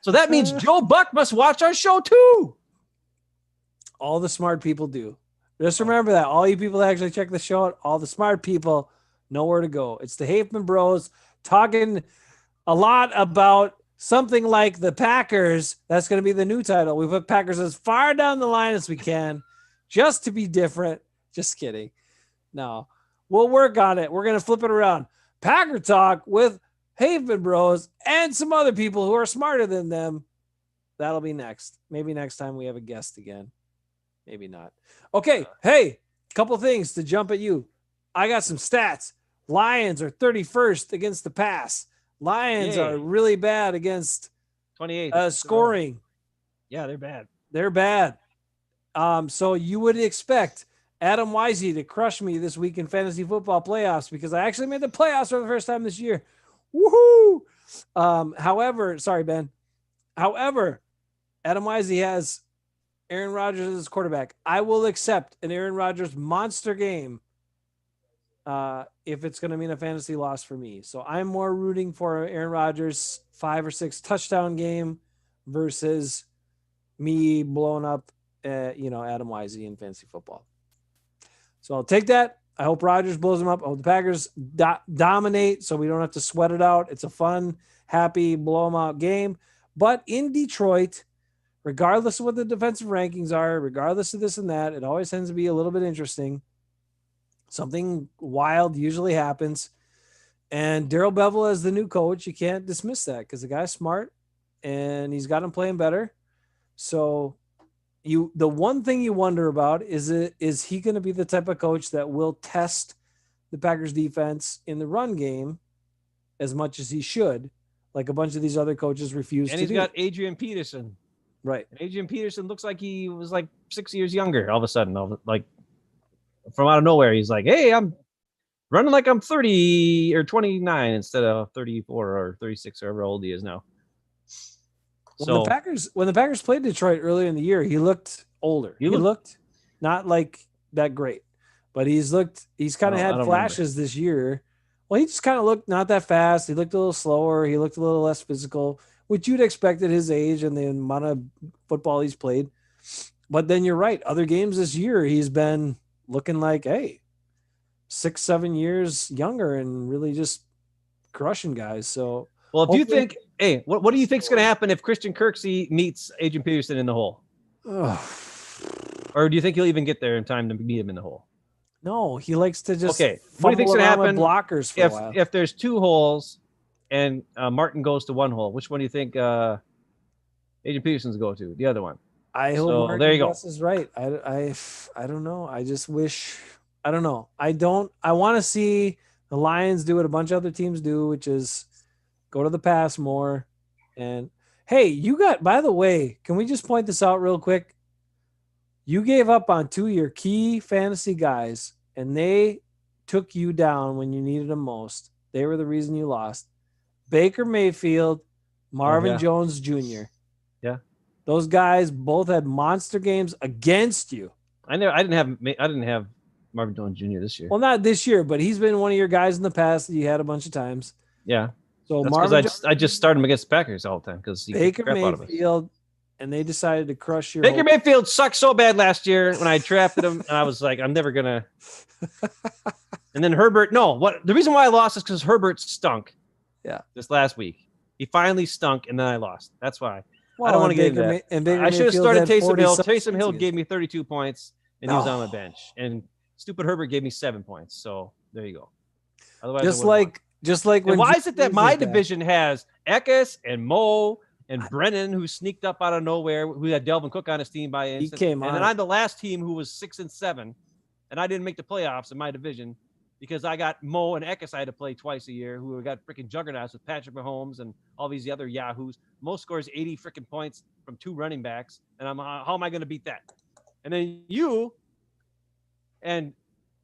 So that means Joe Buck must watch our show too. All the smart people do. Just remember that. All you people that actually check the show out, all the smart people know where to go. It's the Hafeman Bros talking a lot about something like the Packers. That's going to be the new title. We put Packers as far down the line as we can just to be different. Just kidding. No, we'll work on it. We're going to flip it around. Packer Talk with Hafeman Bros and some other people who are smarter than them. That'll be next. Maybe next time we have a guest again. Maybe not. Okay. Hey, couple things to jump at you. I got some stats. Lions are 31st against the pass. Lions are really bad against 28 scoring. Yeah, they're bad. They're bad. So you would expect Adam Wisey to crush me this week in fantasy football playoffs because I actually made the playoffs for the first time this year. Woohoo! However, sorry, Ben. However, Adam Wisey has Aaron Rodgers as his quarterback. I will accept an Aaron Rodgers monster game if it's going to mean a fantasy loss for me. So I'm more rooting for Aaron Rodgers 5 or 6 touchdown game versus me blowing up, Adam Wisey in fantasy football. So I'll take that. I hope Rodgers blows them up. I hope the Packers dominate so we don't have to sweat it out. It's a fun, happy, blow them out game. But in Detroit, regardless of what the defensive rankings are, regardless of this and that, it always tends to be a little bit interesting. Something wild usually happens. And Darrell Bevell as the new coach, you can't dismiss that because the guy's smart and he's got him playing better. So the one thing you wonder about is he going to be the type of coach that will test the Packers defense in the run game as much as he should, like a bunch of these other coaches refuse to do. And he's got Adrian Peterson. Right. And Adrian Peterson looks like he was like 6 years younger all of a sudden. Like from out of nowhere, he's like, hey, I'm running like I'm 30 or 29 instead of 34 or 36 or however old he is now. When the Packers played Detroit earlier in the year, he looked older. He looked not like that great, but he's kind of had flashes this year. Well, he just kind of looked not that fast. He looked a little slower. He looked a little less physical, which you'd expect at his age and the amount of football he's played. But then you're right. Other games this year, he's been looking like, hey, 6-7 years younger and really just crushing guys. So well, if you think Hey, what do you think's going to happen if Christian Kirksey meets Adrian Peterson in the hole? Ugh. Or do you think he'll even get there in time to meet him in the hole? No, he likes to just Okay, what do you think's fumble going to around with happen blockers for a while. if there's 2 holes and Martin goes to 1 hole? Which one do you think Adrian Peterson's go to? The other one. I hope So, Martin there you go. Guess is right. I don't know. I just wish. I don't know. I want to see the Lions do what a bunch of other teams do, which is go to the pass more. And hey, you got. By the way, can we just point this out real quick? You gave up on 2 of your key fantasy guys, and they took you down when you needed them most. They were the reason you lost. Baker Mayfield, Marvin Jones Jr. Yeah. Those guys both had monster games against you. I didn't have Marvin Jones Jr. this year. Well, not this year, but he's been one of your guys in the past that you had a bunch of times. Yeah. So That's Marvin because I just started him against the Packers all the time because he Baker crap out of us. Mayfield, and they decided to crush your Baker Mayfield sucked so bad last year when I drafted him, and I was like, I'm never gonna. And then Herbert, the reason why I lost is because Herbert stunk. Yeah. This last week, he finally stunk, and then I lost. That's why. Well, I don't want to get into that. And Baker I should have Mayfield started had Taysom Hill. 40 Taysom Hill against gave me 32 points, and he was on No. the bench. And stupid Herbert gave me 7 points. So there you go. Otherwise, Just like when and why is it that Drew my was back? division has Eckes and Mo and Brennan, who sneaked up out of nowhere, who had Delvin Cook on his team by instant. came and on. then I'm the last team who was 6-7, and I didn't make the playoffs in my division because I got Mo and Eckes I had to play twice a year, who got freaking juggernauts with Patrick Mahomes and all these other yahoos. Mo scores 80 freaking points from 2 running backs, and how am I going to beat that? And then you and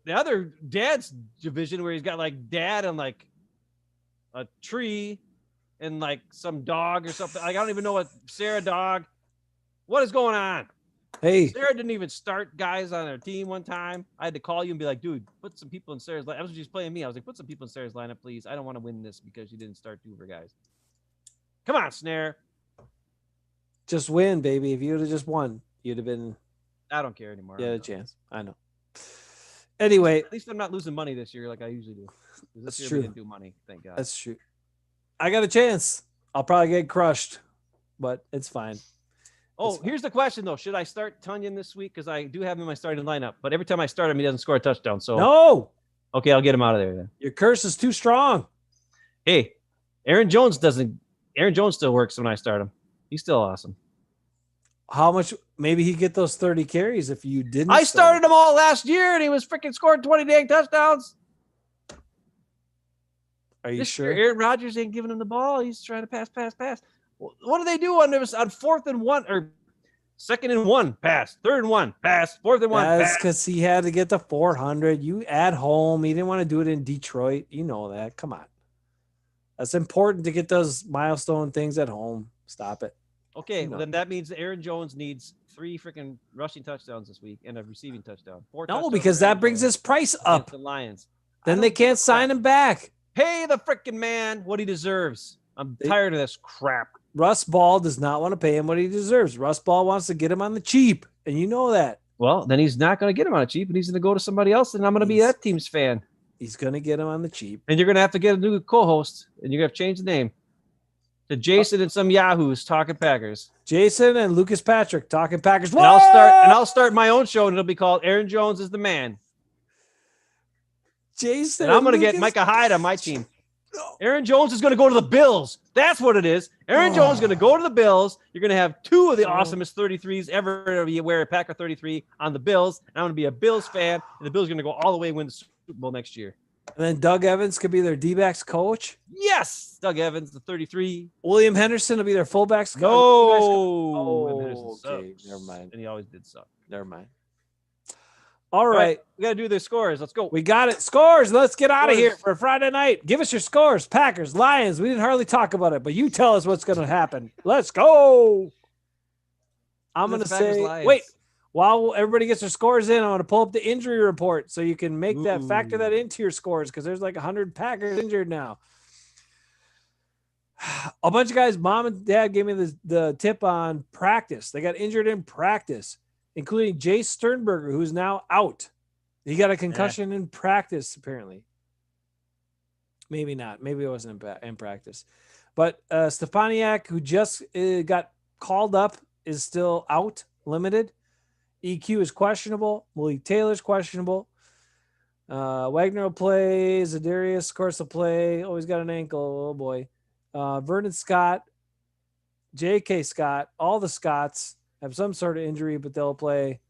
the other dad's division where he's got like dad and like a tree and like some dog or something. Like, I don't even know what Sarah dog. What is going on? Hey, Sarah didn't even start guys on her team one time. I had to call you and be like, dude, put some people in Sarah's lineup. That was just playing me. I was like, put some people in Sarah's lineup, please. I don't want to win this because you didn't start 2 of her guys. Come on, Snare. just win, baby. If you would have just won, you'd have been. I don't care anymore. You had a chance. I know. Anyway, At least I'm not losing money this year like I usually do. That's This year true. we didn't do money. Thank God. that's true. I got a chance. I'll probably get crushed, but it's fine. Oh, here's the question though: should I start Tunyon this week? Because I do have him in my starting lineup, but every time I start him, he doesn't score a touchdown. So No, okay, I'll get him out of there then. your curse is too strong. Hey, Aaron Jones still works when I start him. He's still awesome. How much? Maybe he get those 30 carries if you didn't. I start started him all last year, and he was freaking scoring 20 dang touchdowns. him. Are you This sure? year, Aaron Rodgers ain't giving him the ball. He's trying to pass. What do they do on 4th and 1 or 2nd and 1 pass, 3rd and 1 pass, 4th and 1 That's pass? because he had to get to 400. You at home. He didn't want to do it in Detroit. You know that. Come on. That's important to get those milestone things at home. Stop it. Okay, No. well then that means that Aaron Jones needs 3 freaking rushing touchdowns this week and a receiving touchdown. 4 No, touchdowns because for Aaron that brings Jones his price against up. the Lions. Then they can't sign him back. Pay the freaking man what he deserves. I'm tired of this crap. Russ Ball does not want to pay him what he deserves. Russ Ball wants to get him on the cheap, and you know that. Well, then he's not going to get him on a cheap, and he's going to go to somebody else, and I'm going to be He's- that team's fan. He's going to get him on the cheap. And you're going to have to get a new co-host, and you're going to have to change the name to Jason and some yahoos talking Packers. Jason and Lucas Patrick talking Packers. And I'll start my own show, and it'll be called Aaron Jones is the Man. Jason And I'm going to get Lucas- Micah Hyde on my team. Aaron Jones is going to go to the Bills. That's what it is. Aaron Jones is going to go to the Bills. You're going to have 2 of the awesomest 33s ever. You wear a Packer 33 on the Bills. And I'm going to be a Bills fan, and the Bills are going to go all the way and win the Super Bowl next year. And then Doug Evans could be their D-backs coach. Yes, Doug Evans, the 33. William Henderson will be their fullbacks coach. No, William Henderson okay. sucks. Never mind. And he always did suck. Never mind. All All right. right, we got to do the scores. Let's go. We got it. Scores. Let's get out of here Scores. for Friday night. Give us your scores. Packers, Lions. We didn't hardly talk about it, but you tell us what's going to happen. Let's go. I'm going to Packers, say, Lions. wait, while everybody gets their scores in, I'm going to pull up the injury report so you can make that, factor that into your scores because there's like 100 Packers injured now. A bunch of guys, mom and dad gave me the tip on practice. They got injured in practice, including Jace Sternberger, who's now out. He got a concussion in practice, apparently. Maybe not. Maybe it wasn't in practice. But Stepaniak, who just got called up, is still out, limited. EQ is questionable. Malik Taylor's questionable. Wagner will play. Zadarius, of course, will play. Always got an ankle. Oh, boy. Vernon Scott, J.K. Scott, all the Scotts have some sort of injury, but they'll play.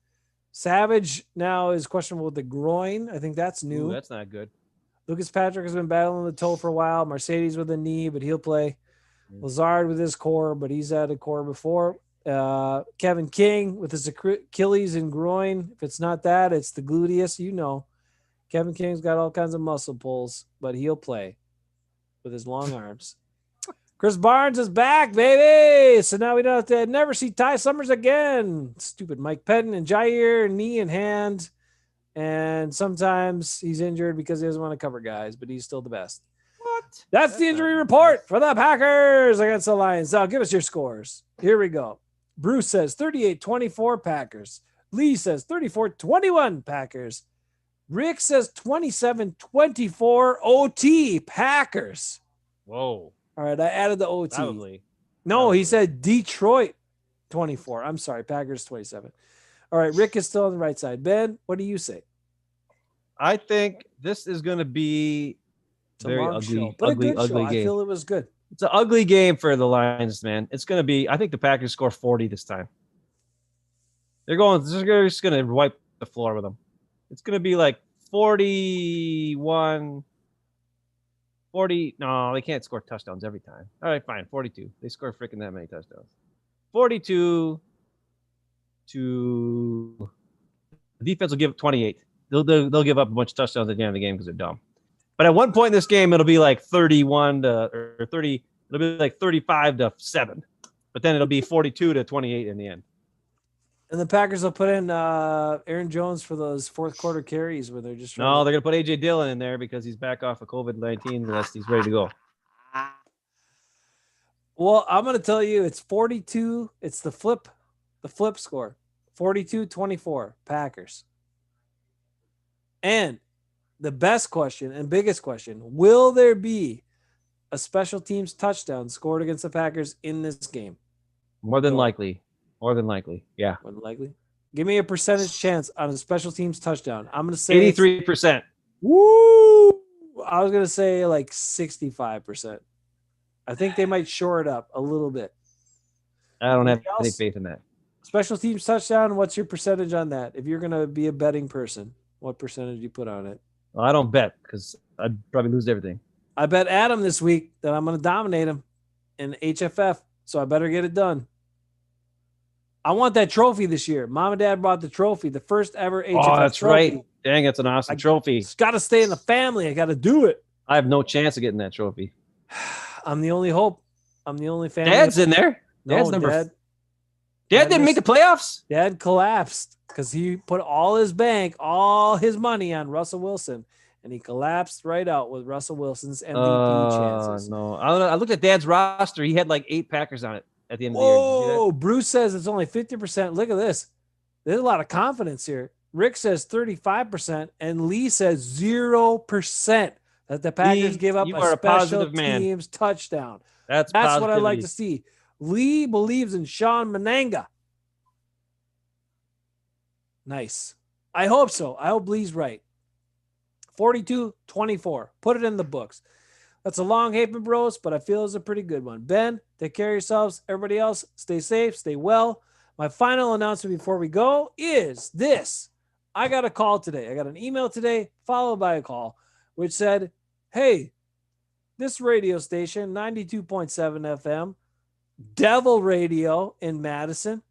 Savage now is questionable with the groin. I think that's new. Ooh, that's not good. Lucas Patrick has been battling the toe for a while. Mercedes with a knee, but he'll play. Lazard with his core, but he's had a core before. Kevin King with his Achilles and groin. If it's not that, it's the gluteus. You know, Kevin King's got all kinds of muscle pulls, but he'll play with his long arms. Chris Barnes is back, baby. So now we don't have to never see Ty Summers again. Stupid Mike Pettin and Jair, knee and hand. And sometimes he's injured because he doesn't want to cover guys, but he's still the best. What? That's the injury report for the Packers against the Lions. Now, give us your scores. Here we go. Bruce says 38-24 Packers. Lee says 34-21 Packers. Rick says 27-24 OT Packers. Whoa. All right, I added the OT. Probably. No, he said Detroit 24. I'm sorry, Packers 27. All right, Rick is still on the right side. Ben, what do you say? I think this is going to be It's a very long ugly, show, but ugly, a good ugly show. game. I feel it was good. It's an ugly game for the Lions, man. It's going to be, I think the Packers score 40 this time. They're just going to wipe the floor with them. It's going to be like 41, 40. No, they can't score touchdowns every time. All right, fine. 42. They score freaking that many touchdowns. 42 to the defense will give 28. They'll give up a bunch of touchdowns at the end of the game because they're dumb. But at one point in this game, it'll be like 31 or 30. It'll be like 35-7. But then it'll be 42-28 in the end. And the Packers will put in Aaron Jones for those fourth quarter carries where they're just They're going to put A.J. Dillon in there because he's back off of COVID-19 and he's ready to go. Well, I'm going to tell you it's 42. It's the flip score. 42-24 Packers. And the best question and biggest question, will there be a special teams touchdown scored against the Packers in this game? More than likely. More than likely. Yeah. More than likely. Give me a percentage chance on a special teams touchdown. I'm going to say 83%. Woo! I was going to say like 65%. I think they might shore it up a little bit. I don't have any faith in that. Special teams touchdown, what's your percentage on that? If you're going to be a betting person, what percentage do you put on it? Well, I don't bet because I'd probably lose everything. I bet Adam this week that I'm going to dominate him in HFF, so I better get it done. I want that trophy this year. Mom and Dad brought the trophy, the first ever HFF Oh, that's trophy. right. Dang, it's an awesome trophy. It's got to stay in the family. I got to do it. I have no chance of getting that trophy. I'm the only hope. I'm the only family. Dad's in there. Dad's no, Dad didn't make the playoffs? Dad collapsed because he put all his money on Russell Wilson, and he collapsed right out with Russell Wilson's MVP chances. No. I looked at Dad's roster. He had like 8 Packers on it at the end of the year. Oh, Bruce says it's only 50%. Look at this. There's a lot of confidence here. Rick says 35%, and Lee says 0% that the Packers give up a special teams touchdown. That's what I like to see. Lee believes in Sean Mananga. Nice. I hope so. I hope Lee's right. 42-24. Put it in the books. That's a long Hafeman Bros, but I feel it's a pretty good one. Ben, take care of yourselves. Everybody else, stay safe, stay well. My final announcement before we go is this. I got a call today. I got an email today, followed by a call, which said, hey, this radio station, 92.7 FM, Devil Radio in Madison,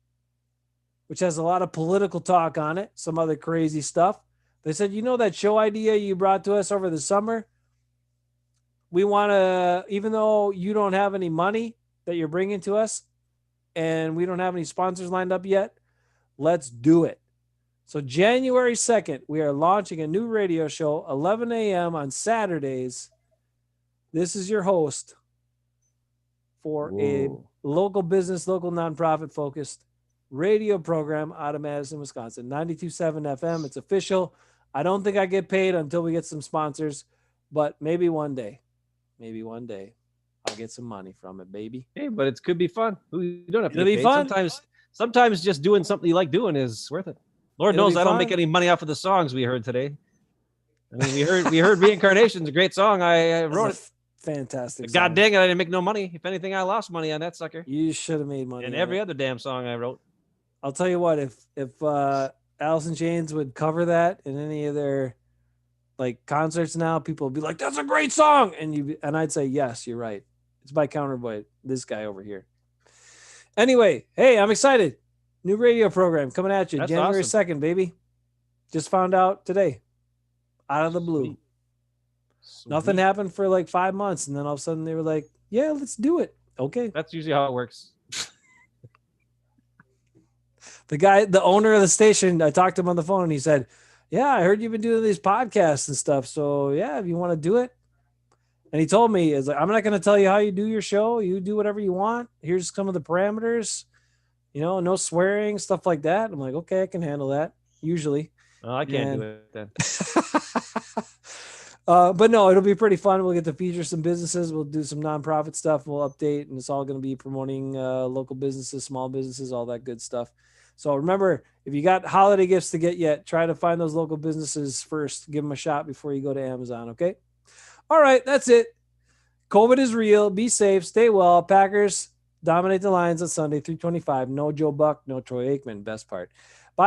which has a lot of political talk on it, some other crazy stuff. They said, you know that show idea you brought to us over the summer? We want to, even though you don't have any money that you're bringing to us and we don't have any sponsors lined up yet, let's do it. So January 2nd, we are launching a new radio show, 11 a.m. on Saturdays. This is your host for a local business, local nonprofit focused radio program out of Madison, Wisconsin. 92.7 FM. It's official. I don't think I get paid until we get some sponsors, but maybe one day. Maybe one day I'll get some money from it, baby. Hey, but it could be fun. You don't have to It'll get be paid. fun. Sometimes just doing something you like doing is worth it. Lord It'll knows be I don't make fun. any money off of the songs we heard today. I mean, we heard Reincarnation's a great song. I That's wrote a it. fantastic. But God song. dang it, I didn't make no money. If anything, I lost money on that sucker. You should have made money. And on every it. other damn song I wrote. I'll tell you what, if Alice in Chains would cover that in any of their like concerts now, people would be like, "That's a great song," and I'd say, "Yes, you're right. It's by Counterboy, this guy over here." Anyway, hey, I'm excited. New radio program coming at you That's January awesome. 2nd, baby. Just found out today, out of the blue. Sweet. Nothing Sweet. happened for like 5 months, and then all of a sudden they were like, "Yeah, let's do it." Okay. That's usually how it works. The owner of the station, I talked to him on the phone and he said, "Yeah, I heard you've been doing these podcasts and stuff. So yeah, if you want to do it." And he told me, "Is like, I'm not going to tell you how you do your show. You do whatever you want. Here's some of the parameters, no swearing, stuff like that." I'm like, "Okay, I can handle that usually." Oh, I can't And- do it then. But no, it'll be pretty fun. We'll get to feature some businesses. We'll do some nonprofit stuff. We'll update, and it's all going to be promoting local businesses, small businesses, all that good stuff. So remember, if you got holiday gifts to get yet, try to find those local businesses first. Give them a shot before you go to Amazon, okay? All right, that's it. COVID is real. Be safe. Stay well. Packers dominate the Lions on Sunday, 325. No Joe Buck, no Troy Aikman. Best part.